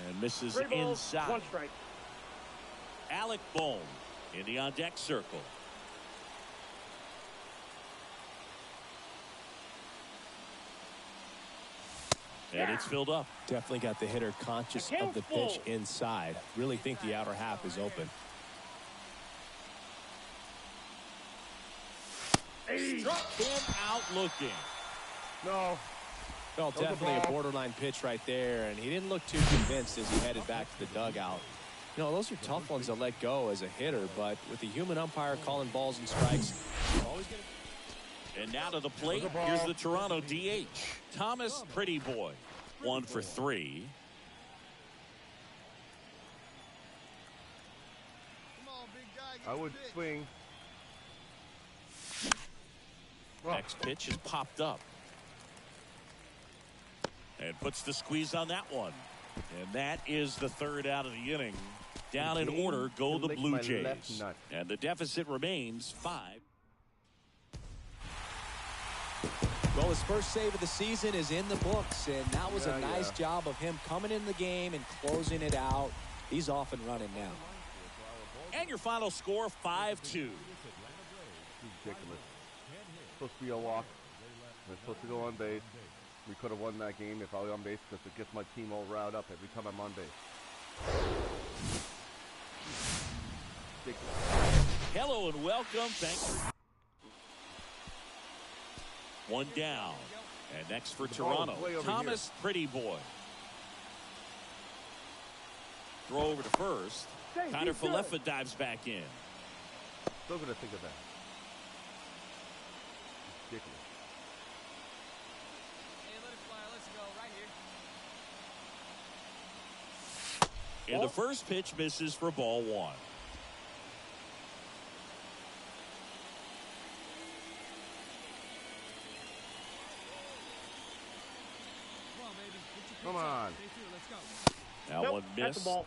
And misses inside. 1 strike. Alec Bohm in the on-deck circle. And it's filled up. Definitely got the hitter conscious of the pitch inside. Really think the outer half is open. Struck him out looking. No. Well, definitely a borderline pitch right there, and he didn't look too convinced as he headed back to the dugout. You know, those are tough ones to let go as a hitter, but with the human umpire calling balls and strikes, always gonna... And now to the plate, here's the Toronto DH, Thomas Pretty Boy. 1 for 3. I would swing. Next pitch is popped up. And puts the squeeze on that one. And that is the 3rd out of the inning Down in order go the Blue My Jays. left nut. And the deficit remains 5. Well, his first save of the season is in the books, and that was a nice Yeah. job of him coming in the game and closing it out. He's off and running now. And your final score, 5-2. Ridiculous. Supposed to be a walk. We're supposed to go on base. We could have won that game if I was on base because it gets my team all riled up every time I'm on base. Ridiculous. Hello and welcome. Thanks for one down. And next for Toronto, way over Thomas Pretty Boy. Throw over to first. Connor Falefa dives back in. Still gonna think of that. Ridiculous. Hey, let it fly. Let's go right here. And the first pitch misses for ball 1. Come on, baby. Get your Come pitch up. on. Stay through. Let's go. That one That's missed. the ball.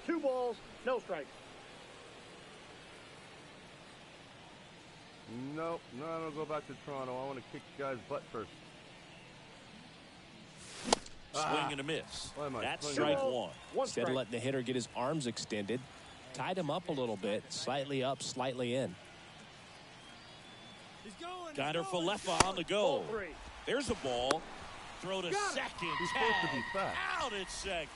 2 balls, no strikes. Nope. No, I don't go back to Toronto. I want to kick you guys' butt first. Swing and a miss. Why am I That's swinging? strike 1. One Instead of strike. letting the hitter get his arms extended, tied him up a little bit, slightly up, slightly in. He's going. Connor He's going. Falefa on the go. Ball 3. There's a ball. Throw to second. He's supposed to Tag. be fast. Out at second.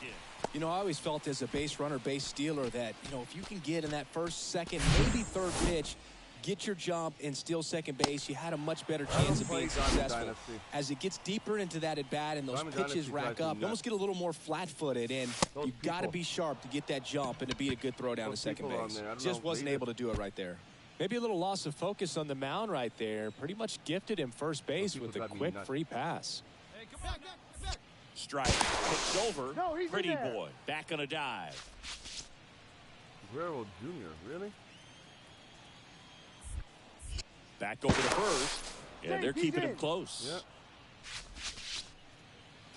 You know, I always felt as a base runner, base stealer that, you know, if you can get in that first, second, maybe third pitch, get your jump and steal second base, you had a much better chance of being play Diamond successful. Dynasty. As it gets deeper into that at bat and those Diamond pitches Dynasty rack drives me up, you almost nuts. get a little more flat-footed, and Those you've got to people- be sharp to get that jump and to beat a good throw down to Those second people on base. there, I don't Just know, wasn't they able to do it right there. Maybe a little loss of focus on the mound right there. Pretty much gifted him first base people with a drive me quick nuts. free pass. Hey, come on, back. Strike. Kicks over. No, he's in Pretty there. Boy. Back on a dive. Guerrero Jr., really? Back over to first. And they're He's keeping him in. close. Yeah.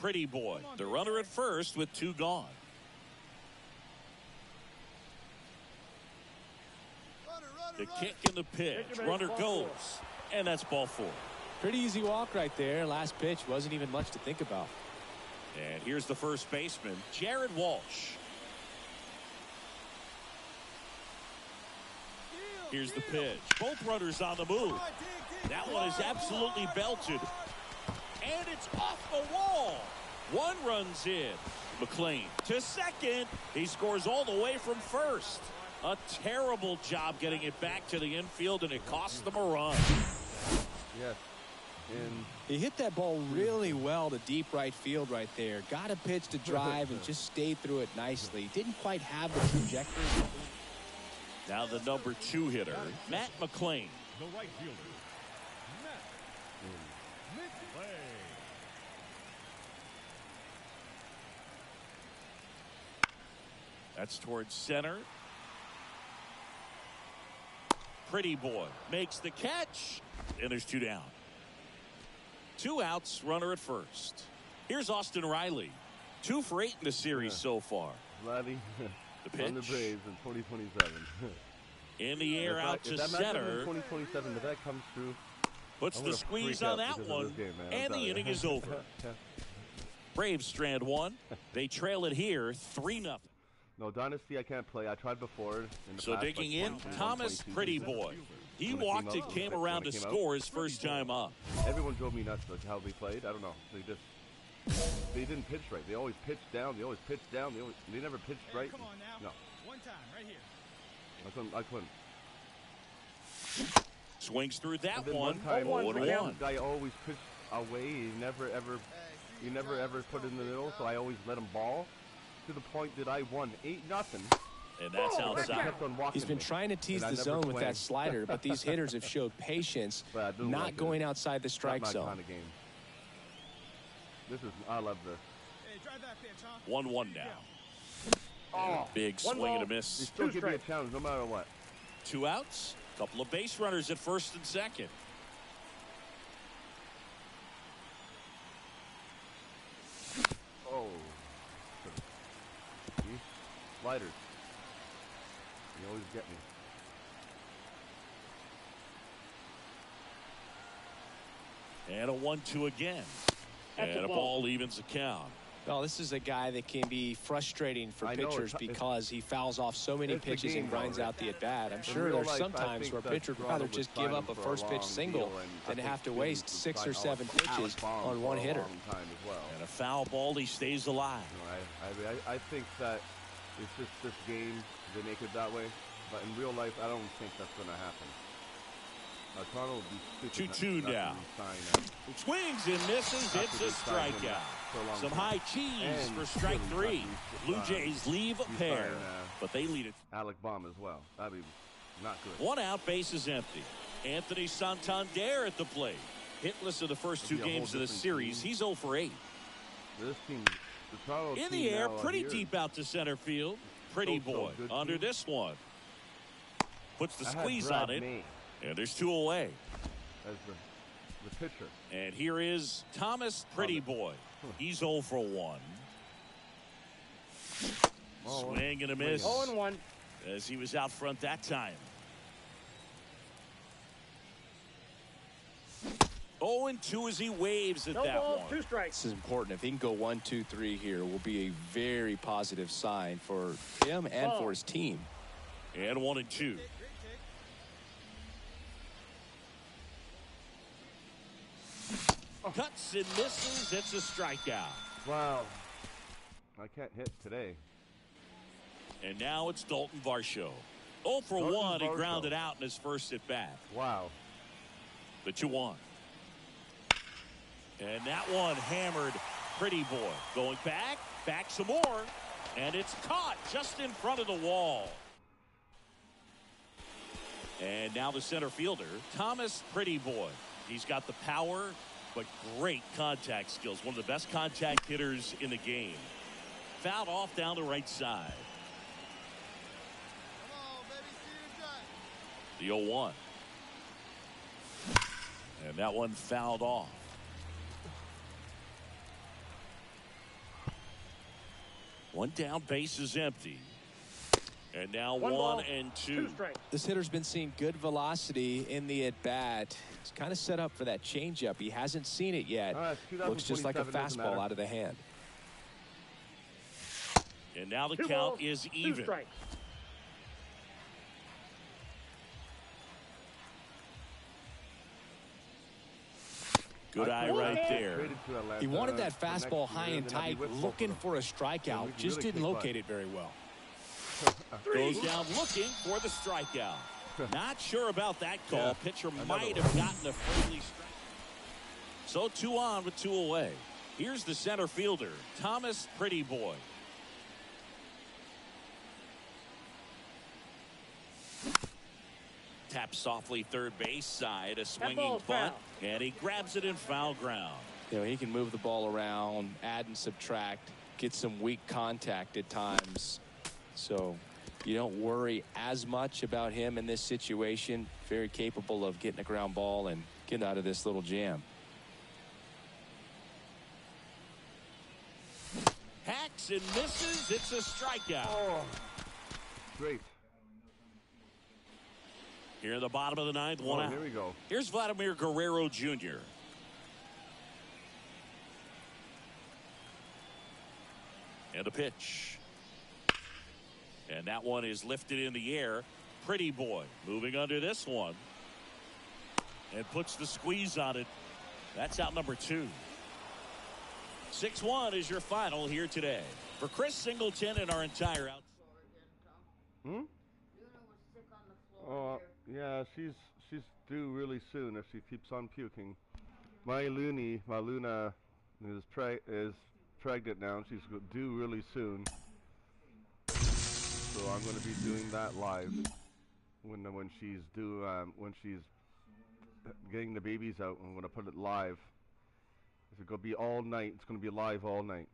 Pretty Boy. The runner at first with 2 gone. The kick and the pitch. Take your Runner base, ball goes. And that's ball 4. Pretty easy walk right there. Last pitch wasn't even much to think about. And here's the first baseman, Jared Walsh. Here's the pitch. Both runners on the move. That one is absolutely belted. And it's off the wall. 1 runs in. McLean to second. He scores all the way from first. A terrible job getting it back to the infield, and it cost them a run. Yes. And He hit that ball really well to deep right field right there. Got a pitch to drive and just stayed through it nicely. Didn't quite have the trajectory. Now the number 2 hitter, Matt McLean. The right fielder, Matt McLean. That's towards center. Pretty Boy makes the catch. And there's 2 down. 2 outs, runner at first. Here's Austin Riley. 2 for 8 in the series so far. Vladdy The on the pitch. Braves in 2027. In the air out to if that matchup in center. 2027, if that comes through, Puts I'm the gonna squeeze freak on out that because of one. this game, man. I'm And the telling you. inning is over. Braves strand 1. They trail it here 3-0. No, Dynasty I can't play. I tried before. In the So past, digging like in, 22, Thomas 22 Pretty seasons. Boy. He When it walked came and out, came when around it to came out. score his first time up. Everyone drove me nuts with how they played. I don't know. They didn't pitch right. They always pitched down. They always pitched down. They never pitched Hey, right. come on now. No, One time, right here. I couldn't. Swings through that And then one. time, 0-1. the guy always pitched away. He never ever put it in the middle. So I always let him ball to the point that I won 8-0. And that's Because he outside. kept on walking He's been me. trying to tease And I the never zone with swung. that slider, but these hitters have showed patience, But I don't not like going it. outside the It's strike not my zone. kind of game. I love this. Hey, drive that pitch, huh? 1-1 now. Oh, Big One swing and a ball. he miss. still Two give me a strikes. challenge no matter what. 2 outs. Couple of base runners at first and second. Oh. sliders. You always get me. And a 1-2 again. That's and a a ball. ball evens the count. Well, this is a guy that can be frustrating for I know pitchers because he fouls off so many it's the pitches game, and grinds though, out the at-bat. I'm In sure real there's life, some I times think where a that pitcher would Toronto rather would just sign give him up a for first pitch long single deal, and I than think have to Phillies waste would 6 or sign 7 Alex pitches Baum on for one a hitter. long time as well. And a foul ball, he stays alive. You know, I think that it's just this game, they make it that way. But in real life, I don't think that's going to happen. Toronto will be stupid 2-2 not now. to re-sign him. Swings and misses. Not It's to a re-sign him strikeout. for a long Some time. high cheese And for strike Phillies 3. not Blue re- Jays leave a re-sign, pair, but they lead it. Alec Baum as well. That'd be not good. 1 out, base is empty. Anthony Santander at the plate. Hitless in the first 2 It'll be a games whole of the different series. team. He's 0 for 8. This team, the Toronto In team the air, now, pretty here, deep out to center field. Pretty So boy good under team. this one. Puts the I had squeeze Brad on it. May And there's 2 away. as the pitcher. And here is Thomas Pretty Boy. He's 0 for 1. Oh, Swing and a miss 0-1. as he was out front that time. 0-2 as he waves at No that balls, one. 2 strikes. This is important. If he can go 1-2-3 here, will be a very positive sign for him and for his team. And 1-2. Cuts and misses. It's a strikeout. Wow. I can't hit today. And now it's Dalton Varsho. 0 for Dalton 1. He Varsho. grounded out in his first at bat. Wow. The 2-1. And that one hammered. Pretty boy. Going back some more. And it's caught just in front of the wall. And now the center fielder, Thomas Pretty Boy. He's got the power, but great contact skills. One of the best contact hitters in the game. Fouled off down the right side. The 0-1. And that one fouled off. One down, base is empty. And now 1 and 2. 2 strikes. This hitter's been seeing good velocity in the at-bat. He's kind of set up for that changeup. He hasn't seen it yet. Looks just like a 2027, doesn't fastball matter. out of the hand. And now the 2 count balls, is 2 even. strikes. Good eye right there. Traded to Atlanta He wanted that for next fastball high year, and then I'll be tight, with both looking of them. for a Then we strikeout. can Just really didn't kick butt. locate it very well. Goes down looking for the strikeout. Not sure about that call. Yeah, Pitcher another might one. have gotten a friendly strike. So 2 on with 2 away. Here's the center fielder, Thomas Pretty Boy. Taps softly third base side, a swinging ball's bunt, foul. and he grabs it in foul ground. You know, he can move the ball around, add and subtract, get some weak contact at times. So you don't worry as much about him in this situation. Very capable of getting a ground ball and getting out of this little jam. Hacks and misses. It's a strikeout. Oh, great. Here in the bottom of the ninth, 1 Oh, out. here we go. Here's Vladimir Guerrero Jr. And a pitch. And that one is lifted in the air. Pretty Boy moving under this one. And puts the squeeze on it. That's out number 2. 6-1 is your final here today. For Chris Singleton and our entire out. Hmm? Luna was sick on the floor here. Yeah, she's due really soon if she keeps on puking. My Luna is pregnant now, and she's due really soon. So I'm going to be doing that live when she's due when she's getting the babies out. I'm going to put it live. It's going to be all night. It's going to be live all night.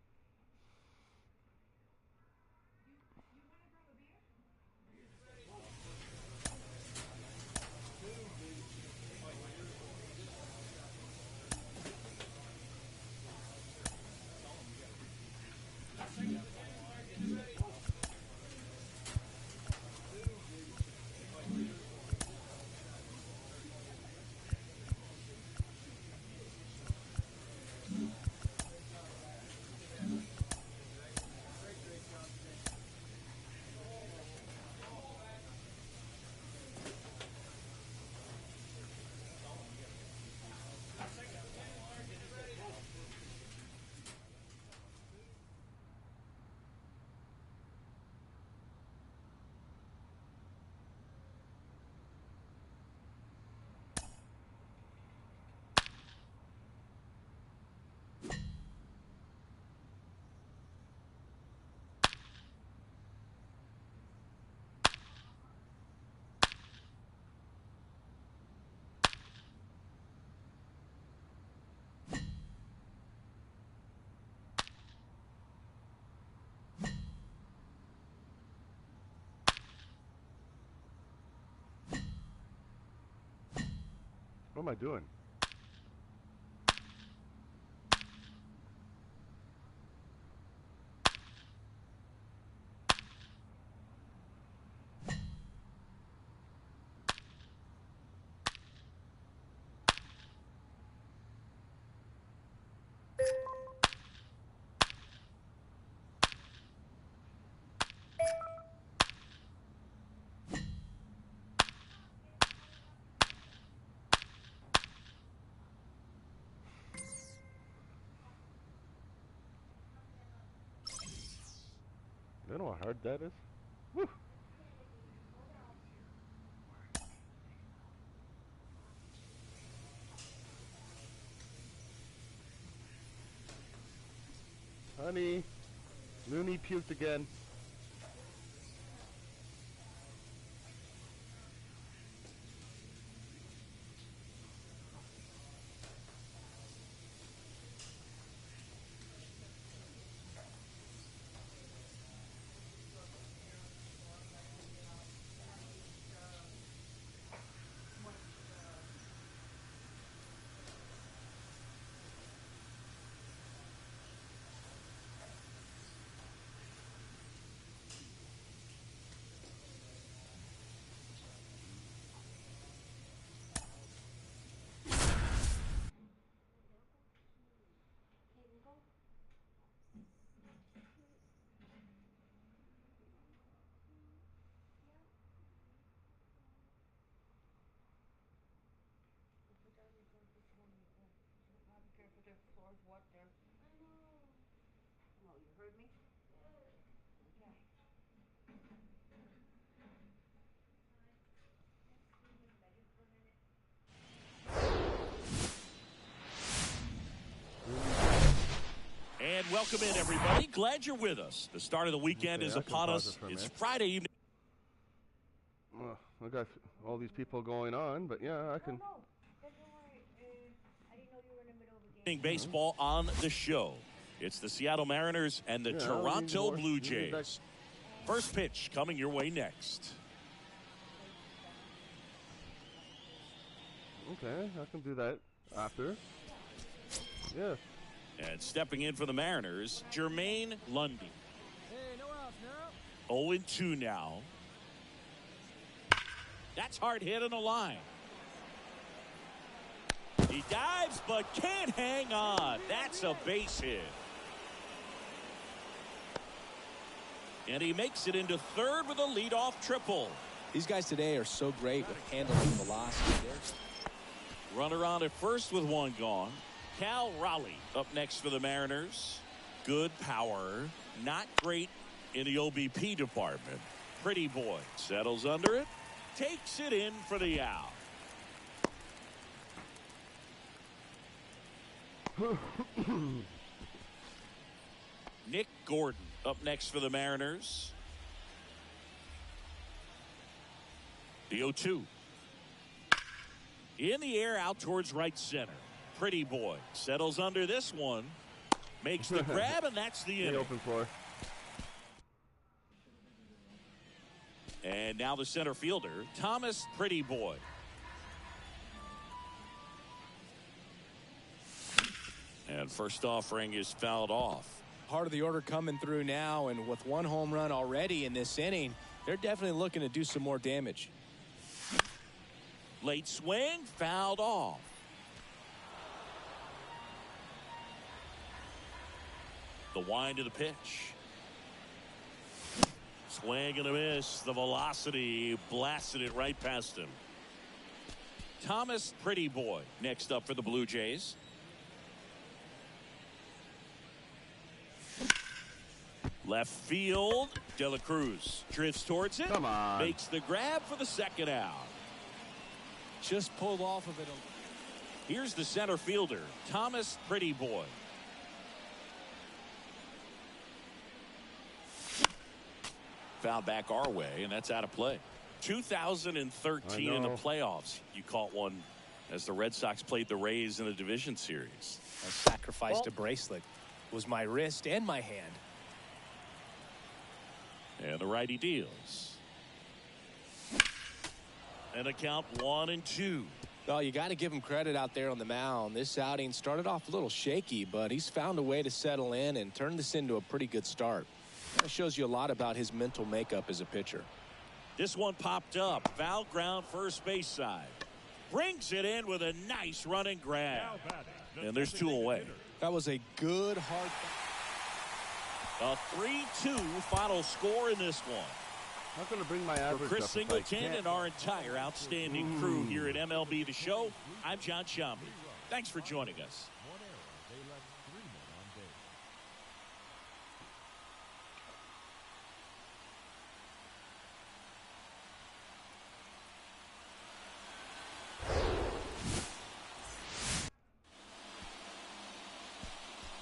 am I doing? You know how hard that is? Woo! Honey, Looney puked again. The floor's wet there. I know. Oh, you heard me? Okay. And welcome in, everybody. Glad you're with us. The start of the weekend is upon us. It's Friday evening. Well, I got all these people going on, but yeah, I can. No. Don't worry. I didn't know you were in the middle of a game. Baseball on the show. It's the Seattle Mariners and the Toronto Blue Jays. First pitch coming your way next. Okay, I can do that after. Yeah. And stepping in for the Mariners, Jermaine Lundy. Hey, no outs now. 0-2 now. That's hard hit on the line. He dives but can't hang on. That's a base hit. And he makes it into third with a leadoff triple. These guys today are so great with handling velocity. Runner on at first with one gone. Cal Raleigh up next for the Mariners. Good power. Not great in the OBP department. Pretty boy settles under it. Takes it in for the out. Nick Gordon up next for the Mariners. The 0-2. In the air out towards right center. Pretty boy settles under this one. Makes the grab, and that's the inning. Open floor. And now the center fielder, Thomas Pretty Boy. And first offering is fouled off. Part of the order coming through now, and with one home run already in this inning, they're definitely looking to do some more damage. Late swing, fouled off. The wind of the pitch. Swing and a miss. The velocity blasted it right past him. Thomas Pretty Boy next up for the Blue Jays. Left field. De La Cruz drifts towards it. Come on. Makes the grab for the second out. Just pulled off of it. Here's the center fielder, Thomas Pretty Boy. Foul back our way, and that's out of play. 2013 in the playoffs, you caught one as the Red Sox played the Rays in the division series. I sacrificed a bracelet. It was my wrist and my hand. And the righty deals. And a count 1-2. Well, you got to give him credit out there on the mound. This outing started off a little shaky, but he's found a way to settle in and turn this into a pretty good start. That shows you a lot about his mental makeup as a pitcher. This one popped up. Foul ground first base side. Brings it in with a nice running grab. And there's 2 away. That was a good hard. A 3-2 final score in this one. I'm going to bring my average For Chris up if I Singleton can. and our entire outstanding crew here at MLB The Show, I'm John Sciambi. Thanks for joining us. One error. They left 3 men on base.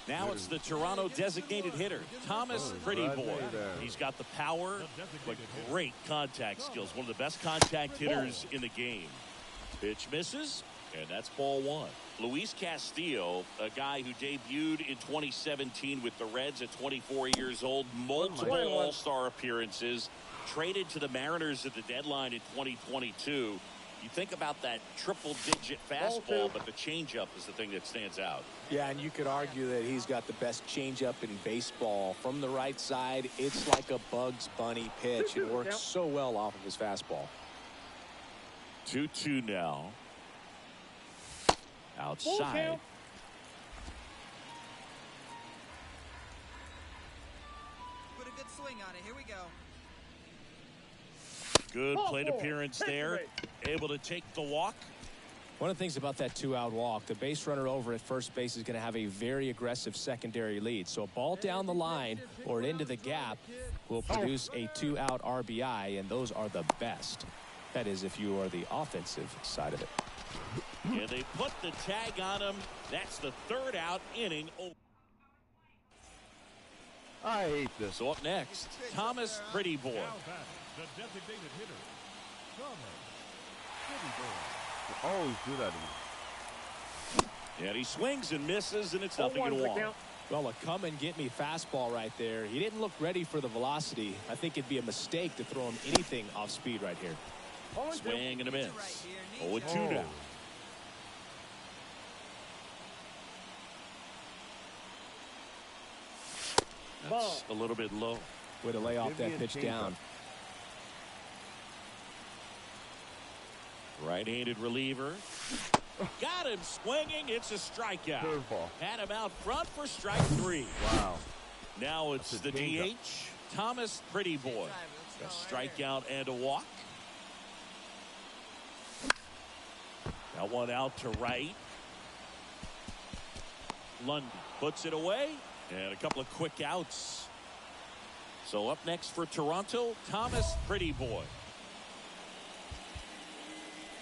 Now it's the Toronto designated hitter, Thomas Pretty Boy. He's got the power, but great contact skills. One of the best contact hitters in the game. Pitch misses, and that's ball 1. Luis Castillo, a guy who debuted in 2017 with the Reds at 24 years old, multiple All-Star appearances, traded to the Mariners at the deadline in 2022. You think about that triple-digit fastball, but the changeup is the thing that stands out. Yeah, and you could argue that he's got the best changeup in baseball. From the right side, it's like a Bugs Bunny pitch. It works so well off of his fastball. 2-2 now. Outside. Put a good swing on it. Here we go. Good plate appearance there. Able to take the walk. One of the things about that 2-out walk, the base runner over at first base is going to have a very aggressive secondary lead. So a ball down the line or into the gap will produce a 2-out RBI, and those are the best. That is, if you are the offensive side of it. Yeah, they put the tag on him. That's the 3rd out inning. I hate this. So up next, Thomas Pretty Boy. Now batting, the designated hitter, Thomas Pretty Boy. I always do that to me. And he swings and misses, and it's 0-1. Well, a come-and-get-me fastball right there. He didn't look ready for the velocity. I think it'd be a mistake to throw him anything off speed right here. Swing and a miss. 0-2 now. That's a little bit low. Way to lay off that pitch down. Right-handed reliever. Got him swinging. It's a strikeout. Curveball. Had him out front for strike 3. Wow. Now it's the DH, Thomas Pretty Boy. A strikeout and a walk. That one out to right. Lundy puts it away, and a couple of quick outs. So up next for Toronto, Thomas Pretty Boy.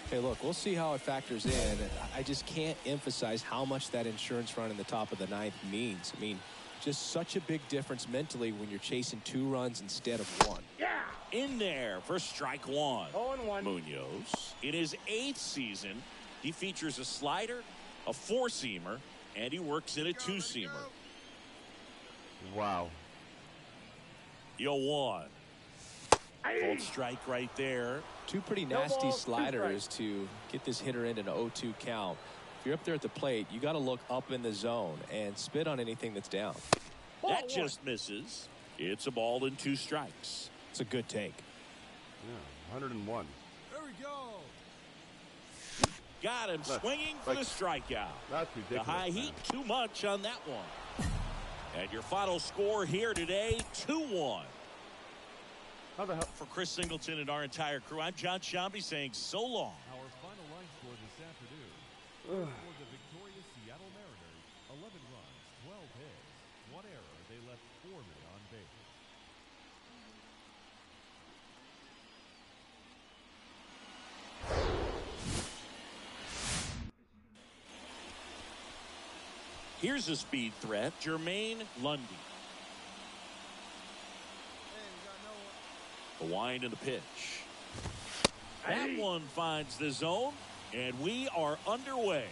Hey, look, we'll see how it factors in. I just can't emphasize how much that insurance run in the top of the 9th means. I mean, just such a big difference mentally when you're chasing 2 runs instead of 1. Yeah. In there for strike 1. 0-1. Munoz, in his 8th season, he features a slider, a 4-seamer, and he works in a 2-seamer. Wow. 0-1. Full strike right there. 2 pretty nasty sliders to get this hitter in an 0-2 count. If you're up there at the plate, you got to look up in the zone and spit on anything that's down. That just misses. It's a ball and 2 strikes. It's a good take. Yeah, 101. There we go. Got him swinging for the strikeout. That's ridiculous. The high heat, too much on that one. And your final score here today, 2-1. How the hell? For Chris Singleton and our entire crew, I'm John Sciambi saying so long. Our final line score this afternoon. For the victorious Seattle Mariners, 11 runs, 12 hits, 1 error. They left 4 men on base. Here's a speed threat, Jermaine Lundy. The wind and the pitch. That one finds the zone, and we are underway.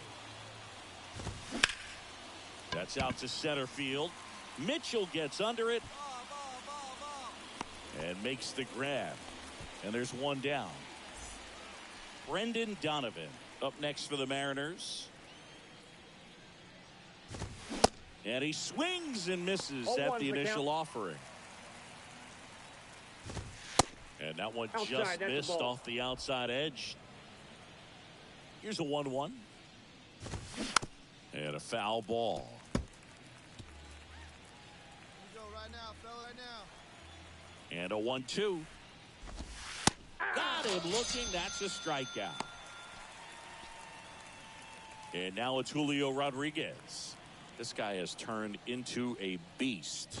That's out to center field. Mitchell gets under it and makes the grab. And there's one down. Brendan Donovan up next for the Mariners. And he swings and misses at the initial offering. And that one just missed off the outside edge. Here's a 1-1. And a foul ball. Here we go right now, fella, right now. And a 1-2. Got him looking. That's a strikeout. And now it's Julio Rodriguez. This guy has turned into a beast.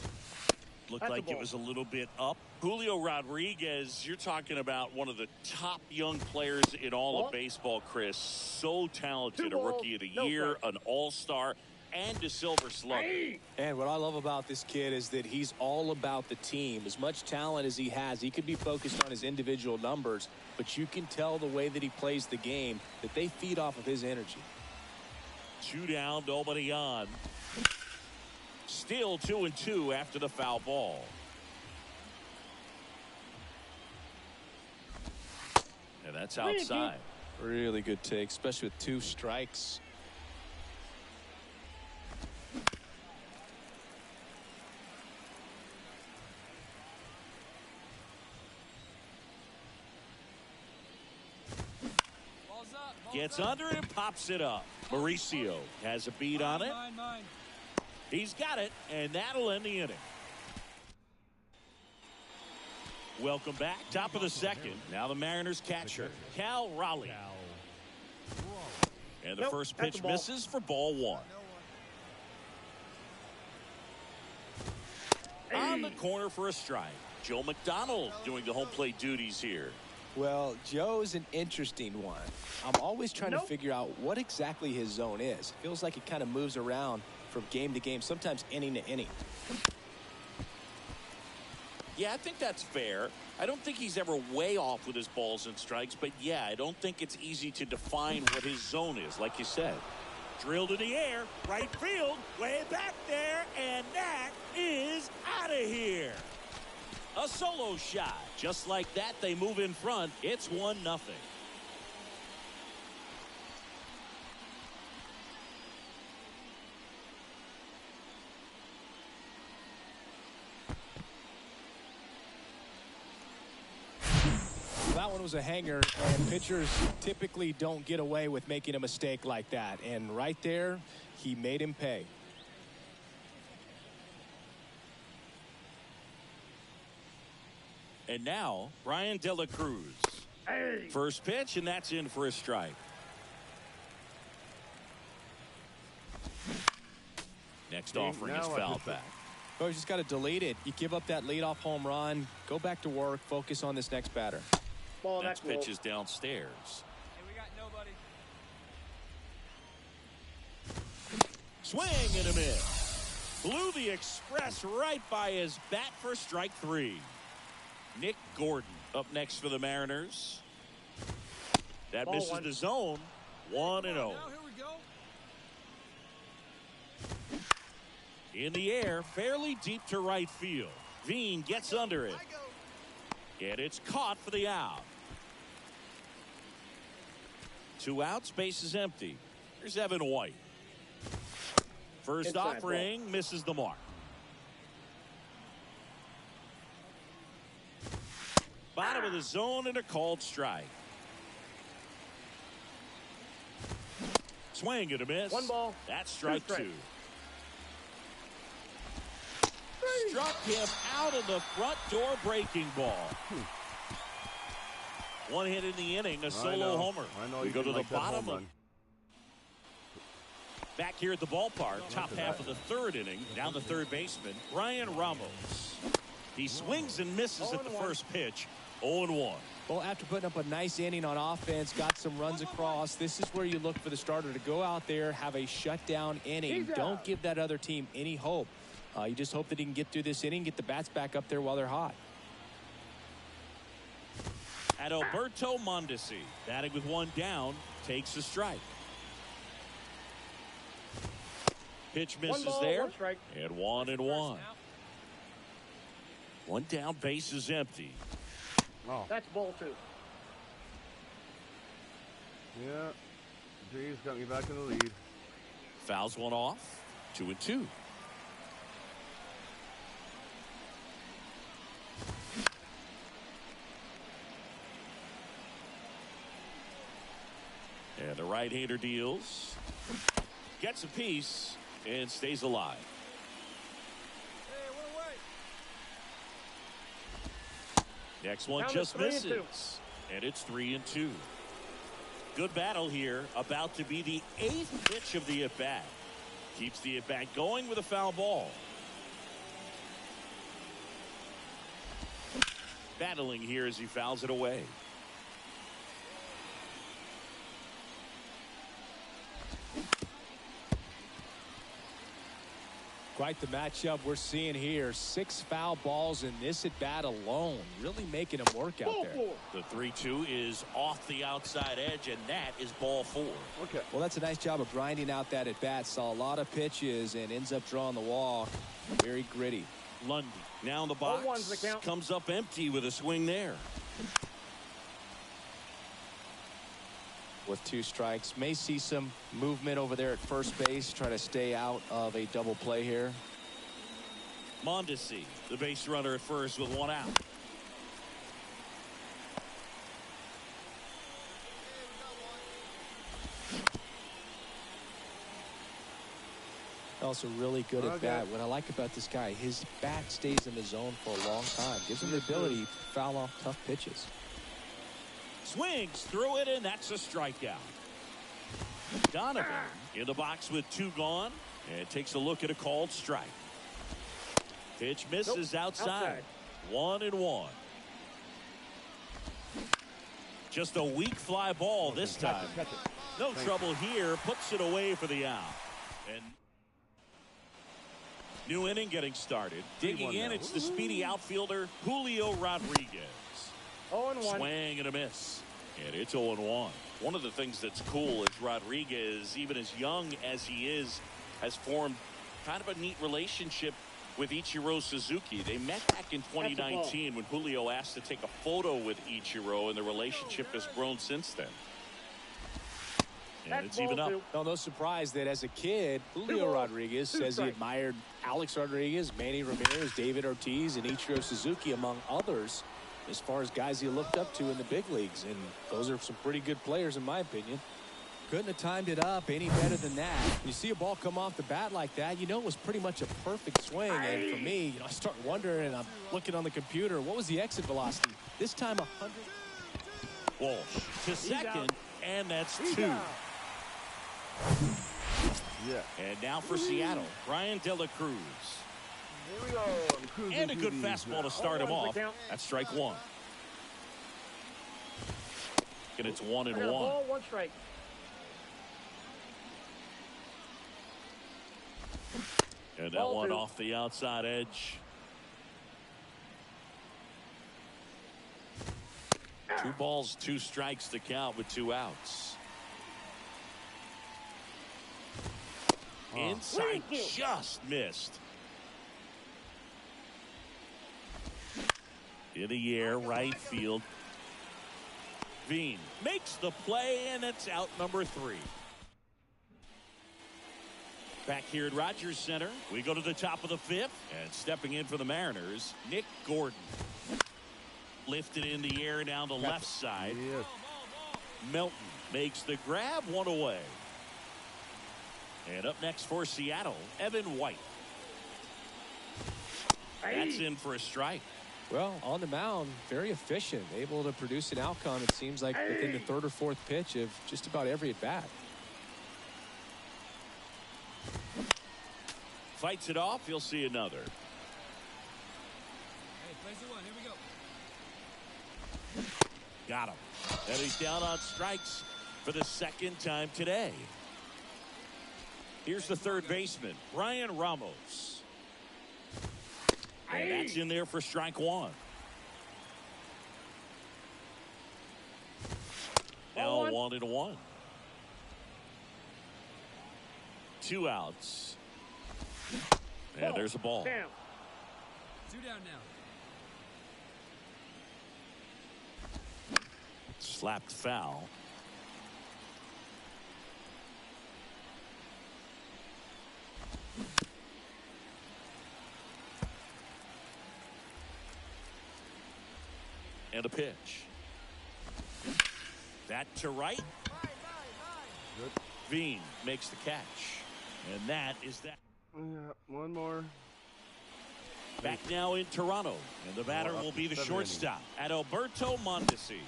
Looked like it was a little bit up. Julio Rodriguez, you're talking about one of the top young players in all of baseball, Chris. So talented, a rookie of the year, an all-star, and a silver slugger. And what I love about this kid is that he's all about the team. As much talent as he has, he could be focused on his individual numbers, but you can tell the way that he plays the game that they feed off of his energy. 2 down, nobody on. Still 2-2 after the foul ball. And that's outside. Really good take, especially with 2 strikes. Gets under it and pops it up. Mauricio has a beat on it. He's got it, and that'll end the inning. Welcome back. Top of the second. Now the Mariners catcher, Cal Raleigh. And the first pitch misses for ball 1. On the corner for a strike. Joe McDonald doing the home plate duties here. Well, Joe's an interesting one. I'm always trying to figure out what exactly his zone is. Feels like it kind of moves around from game to game, sometimes inning to inning. Yeah, I think that's fair. I don't think he's ever way off with his balls and strikes, but yeah, I don't think it's easy to define what his zone is, like you said. Drilled in the air, right field, way back there, and that is out of here. A solo shot. Just like that, they move in front. It's 1-0. That one was a hanger, and pitchers typically don't get away with making a mistake like that. And right there, he made him pay. And now, Brian De La Cruz. First pitch, and that's in for a strike. Next offering is fouled back. Oh, you just got to delete it. You give up that leadoff home run, go back to work, focus on this next batter. Next pitch is downstairs. Hey, we got nobody. Swing and a miss. Blew the express right by his bat for strike 3. Nick Gordon up next for the Mariners. That misses the zone. 1-0. Now, here we go. In the air, fairly deep to right field. Veen gets under it. And it's caught for the out. 2 outs, base is empty. Here's Evan White. First offering misses the mark. Bottom of the zone and a called strike. Swing and a miss. 1 ball. That's strike 2. Struck him out of the front door breaking ball. 1 hit in the inning, a solo homer. We go to the bottom of. Back here at the ballpark, top half of the 3rd inning, down the third baseman, Ryan Ramos. He swings and misses at the first pitch. 0-1. Well, after putting up a nice inning on offense, got some runs across, this is where you look for the starter to go out there, have a shutdown inning. Don't give that other team any hope. You just hope that he can get through this inning, get the bats back up there while they're hot. Adalberto Mondesi, batting with 1 down, takes a strike. Pitch misses there, and 1-1. 1 down, base is empty. That's ball 2. Yeah. Jays got me back in the lead. Fouls one off. 2-2. And the right-hander deals. Gets a piece and stays alive. Next one just misses. And it's 3-2. Good battle here. About to be the 8th pitch of the at-bat. Keeps the at-bat going with a foul ball. Battling here as he fouls it away. Quite the matchup we're seeing here. 6 foul balls in this at bat alone. Really making him work out there. The 3-2 is off the outside edge, and that is ball 4. Okay. Well, that's a nice job of grinding out that at bat. Saw a lot of pitches and ends up drawing the walk. Very gritty. Lundy now in the box. 0-1's the count. Comes up empty with a swing there. With 2 strikes, may see some movement over there at first base. Try to stay out of a double play here. Mondesi, the base runner at first with 1 out. Also really good at bat. What I like about this guy, his bat stays in the zone for a long time. Gives him the ability to foul off tough pitches. Swings through it, and that's a strikeout. Donovan in the box with 2 gone, and takes a look at a called strike. Pitch misses outside. 1-1. Just a weak fly ball this time. No trouble here. Puts it away for the out. And new inning getting started. Digging in, it's the speedy outfielder Julio Rodriguez. 0-1. Swing and a miss. And it's 0-1. One of the things that's cool is Rodriguez, even as young as he is, has formed kind of a neat relationship with Ichiro Suzuki. They met back in 2019 when Julio asked to take a photo with Ichiro, and the relationship has grown since then. And it's even up. No surprise that as a kid, Julio Rodriguez says he admired Alex Rodriguez, Manny Ramirez, David Ortiz, and Ichiro Suzuki, among others, as far as guys he looked up to in the big leagues. And those are some pretty good players, in my opinion. Couldn't have timed it up any better than that. When you see a ball come off the bat like that, you know it was pretty much a perfect swing. And for me, I start wondering, and I'm looking on the computer, what was the exit velocity? This time 100. Walsh to second, and that's 2. Yeah. And now for Seattle, Brian De La Cruz. Here we go. And a good fastball to start him off. That's strike 1. And it's 1-1. Ball, 1 strike. And that one off the outside edge. 2 balls, 2 strikes to count with 2 outs. Inside, just missed. In the air, right field. Veen makes the play, and it's out number 3. Back here at Rogers Center, we go to the top of the 5th, and stepping in for the Mariners, Nick Gordon. Lifted in the air down the left side. Melton makes the grab, 1 away. And up next for Seattle, Evan White. That's in for a strike. Well, on the mound, very efficient, able to produce an outcome, it seems like, within the 3rd or 4th pitch of just about every at-bat. Fights it off, you'll see another. Hey, place the 1, here we go. Got him. And he's down on strikes for the 2nd time today. Here's the 3rd baseman, Brian Ramos. And that's in there for strike 1. Now 1-1. 2 outs. And there's a ball. 2 down now. Slapped foul. And a pitch. That to right. Good. Veen makes the catch. And that is that. Yeah, one more. Back now in Toronto. And the batter will be the shortstop, Adalberto Mondesi.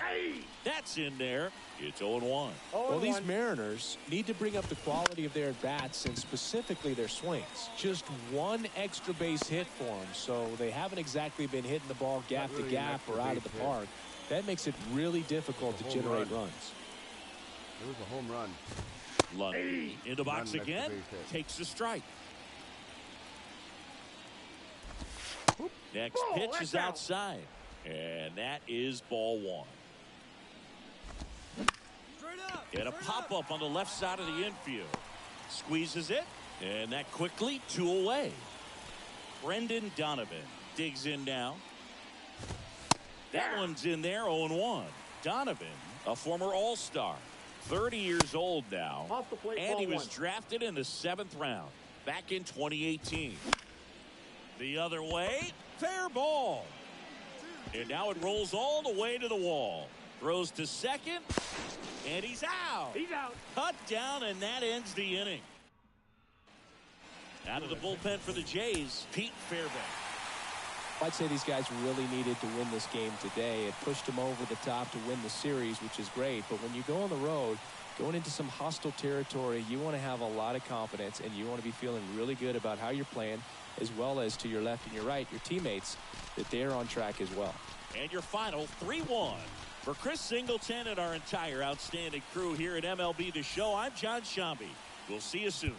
That's in there. It's 0-1. Well, these Mariners need to bring up the quality of their at-bats and specifically their swings. Just one extra base hit for them, so they haven't exactly been hitting the ball gap to gap or out of the park. That makes it really difficult to generate runs. It was a home run. Lundy in the box again. Takes the strike. Next pitch is outside. And that is ball one. And a pop-up on the left side of the infield. Squeezes it. And that quickly 2 away. Brendan Donovan digs in now. That one's in there, 0-1. Donovan, a former All-Star. 30 years old now. And he was drafted in the 7th round back in 2018. The other way, fair ball. And now it rolls all the way to the wall. Throws to second, and he's out. He's out. Cut down, and that ends the inning. Out of the bullpen for the Jays, Pete Fairbanks. I'd say these guys really needed to win this game today. It pushed them over the top to win the series, which is great. But when you go on the road, going into some hostile territory, you want to have a lot of confidence, and you want to be feeling really good about how you're playing, as well as to your left and your right, your teammates, that they're on track as well. And your final 3-1. For Chris Singleton and our entire outstanding crew here at MLB The Show, I'm John Shambi. We'll see you soon.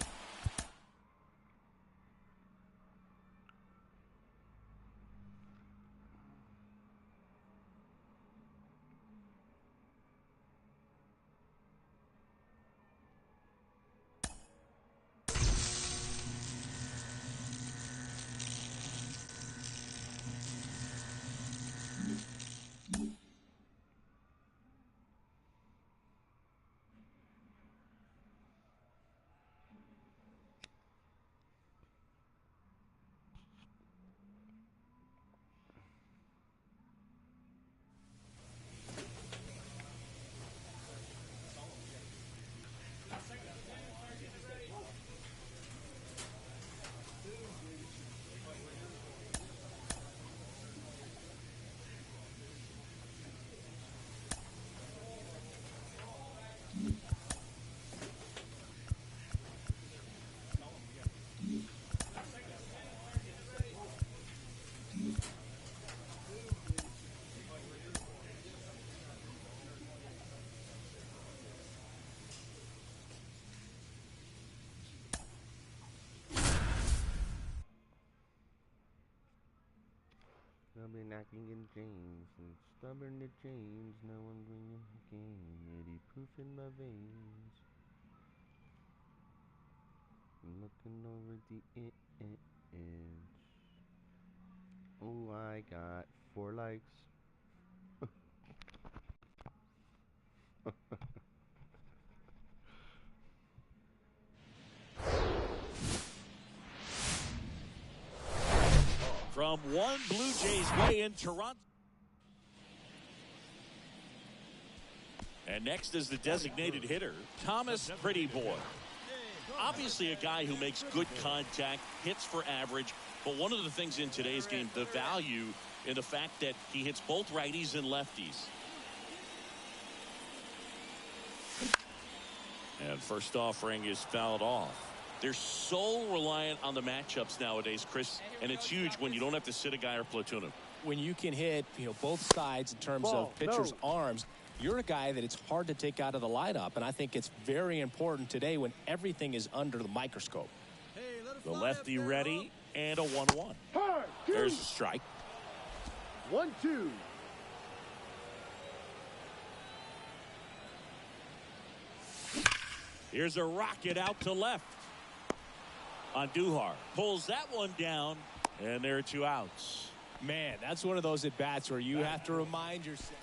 I'll be knocking in chains and stubborn to change. No one bringing again. Eddie proof in my veins. I'm looking over the edge. Oh, I got 4 likes. From one Blue Jays way in Toronto. And next is the designated hitter, Thomas Pretty Boy. Obviously a guy who makes good contact, hits for average, but one of the things in today's game, the value in the fact that he hits both righties and lefties. And first offering is fouled off. They're so reliant on the matchups nowadays, Chris, and it's huge when you don't have to sit a guy or platoon him. When you can hit, both sides in terms of pitchers' arms, you're a guy that it's hard to take out of the lineup, and I think it's very important today when everything is under the microscope. The lefty ready, and a 1-1. There's a strike. 1-2. Here's a rocket out to left. Andujar pulls that one down, and there are 2 outs. Man, that's one of those at-bats where you have to remind yourself.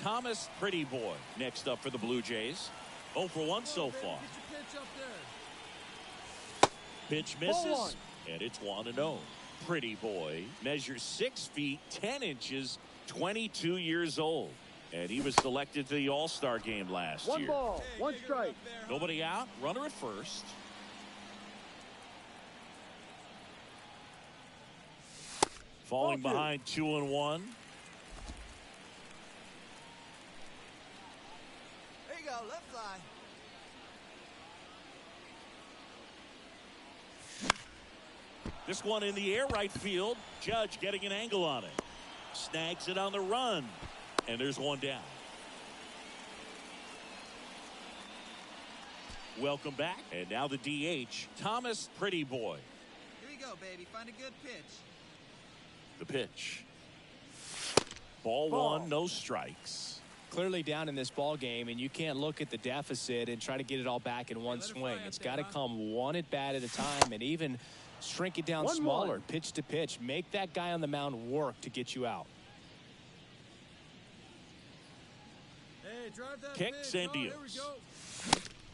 Thomas Pretty Boy next up for the Blue Jays. 0 for 1 so far. Pitch misses, and it's 1-0. Pretty Boy measures 6 feet 10 inches 22 years old. And he was selected to the All-Star game last year. One ball, one strike. Nobody out, runner at first. Falling behind 2-1. There you go, left fly. This one in the air right field. Judge getting an angle on it. Snags it on the run. And there's one down. Welcome back. And now the DH, Thomas Pretty Boy. Here we go, baby. Find a good pitch. The pitch. Ball one, no strikes. Clearly down in this ball game, and you can't look at the deficit and try to get it all back in one swing. It's got to come one at bat at a time, and even shrink it down smaller, pitch to pitch. Make that guy on the mound work to get you out. Hey, drive that Kicks pitch. and Oh, deals.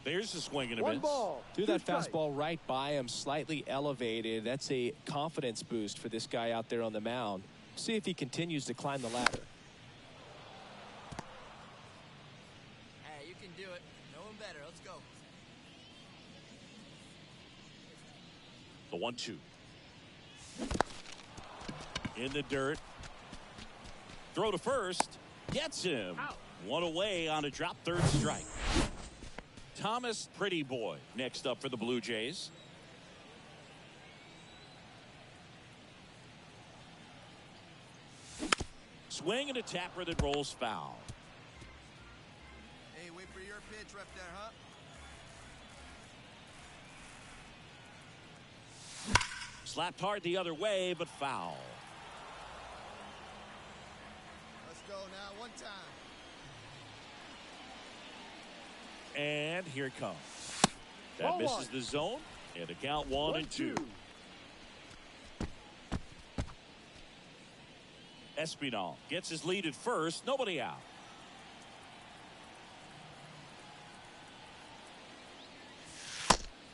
There's a swing and a miss. Threw that fastball right by him, slightly elevated. That's a confidence boost for this guy out there on the mound. See if he continues to climb the ladder. Hey, you can do it. No one better. Let's go. The 1-2. In the dirt. Throw to first. Gets him. One away on a drop third strike. Thomas Pretty Boy next up for the Blue Jays. Swing and a tapper that rolls foul. Hey, wait for your pitch right there, huh? Slapped hard the other way, but foul. Let's go now, one time. And here it comes. That misses the zone. And a count 1-2. Espinal gets his lead at first. Nobody out.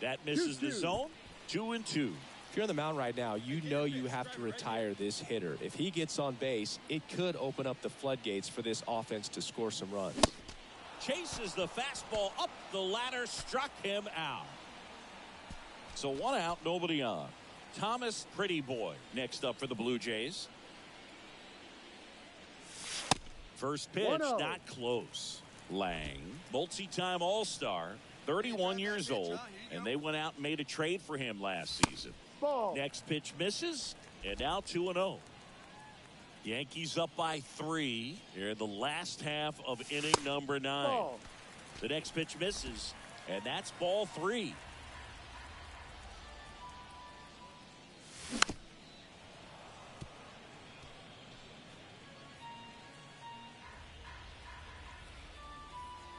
That misses the zone. 2-2. If you're on the mound right now, you know you have to retire this hitter. If he gets on base, it could open up the floodgates for this offense to score some runs. Chases the fastball up the ladder, struck him out. So one out, nobody on. Thomas Pretty Boy next up for the Blue Jays. First pitch, not close. Lang, multi-time All-Star, 31 years old, and they went out and made a trade for him last season. Next pitch misses, and now 2-0. Yankees up by 3 here in the last half of inning number 9. The next pitch misses, and that's ball 3.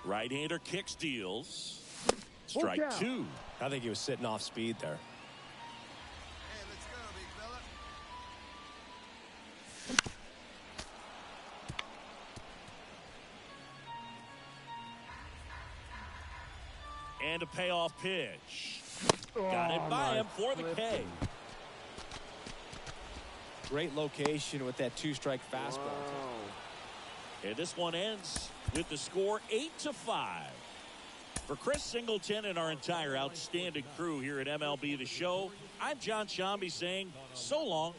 Right-hander kicks, deals. Strike 2. I think he was sitting off speed there. Hey, let's go, big fella. And a payoff pitch. Got it by him for the K. Great location with that 2-strike fastball. And this one ends with the score 8-5. For Chris Singleton and our entire outstanding crew here at MLB The Show, I'm John Shambi saying so long.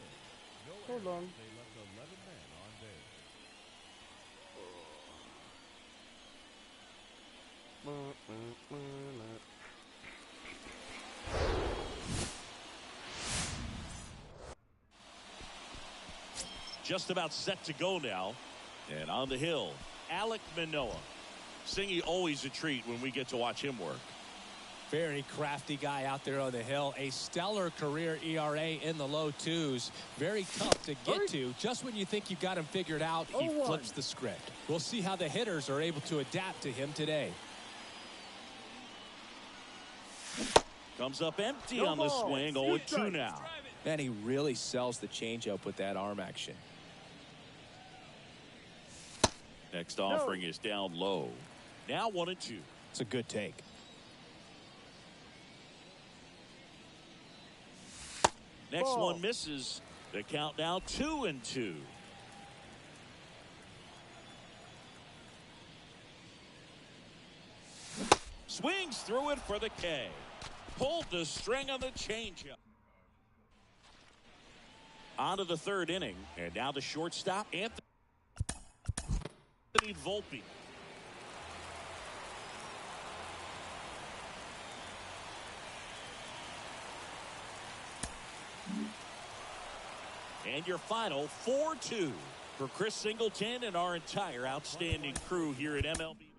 So long. They left 11 men on base. Just about set to go now. And on the hill, Alek Manoah. Singy, always a treat when we get to watch him work. Very crafty guy out there on the hill. A stellar career ERA in the low 2s. Very tough to get to. Just when you think you've got him figured out, he flips the script. We'll see how the hitters are able to adapt to him today. Comes up empty on the swing. 0-2 now. And he really sells the changeup with that arm action. Next offering is down low. Now 1-2. It's a good take. Next one misses. The count now 2-2. Swings through it for the K. Pulled the string on the changeup. On to the third inning, and now the shortstop, Anthony Volpe. And your final 4-2 for Chris Singleton and our entire outstanding crew here at MLB.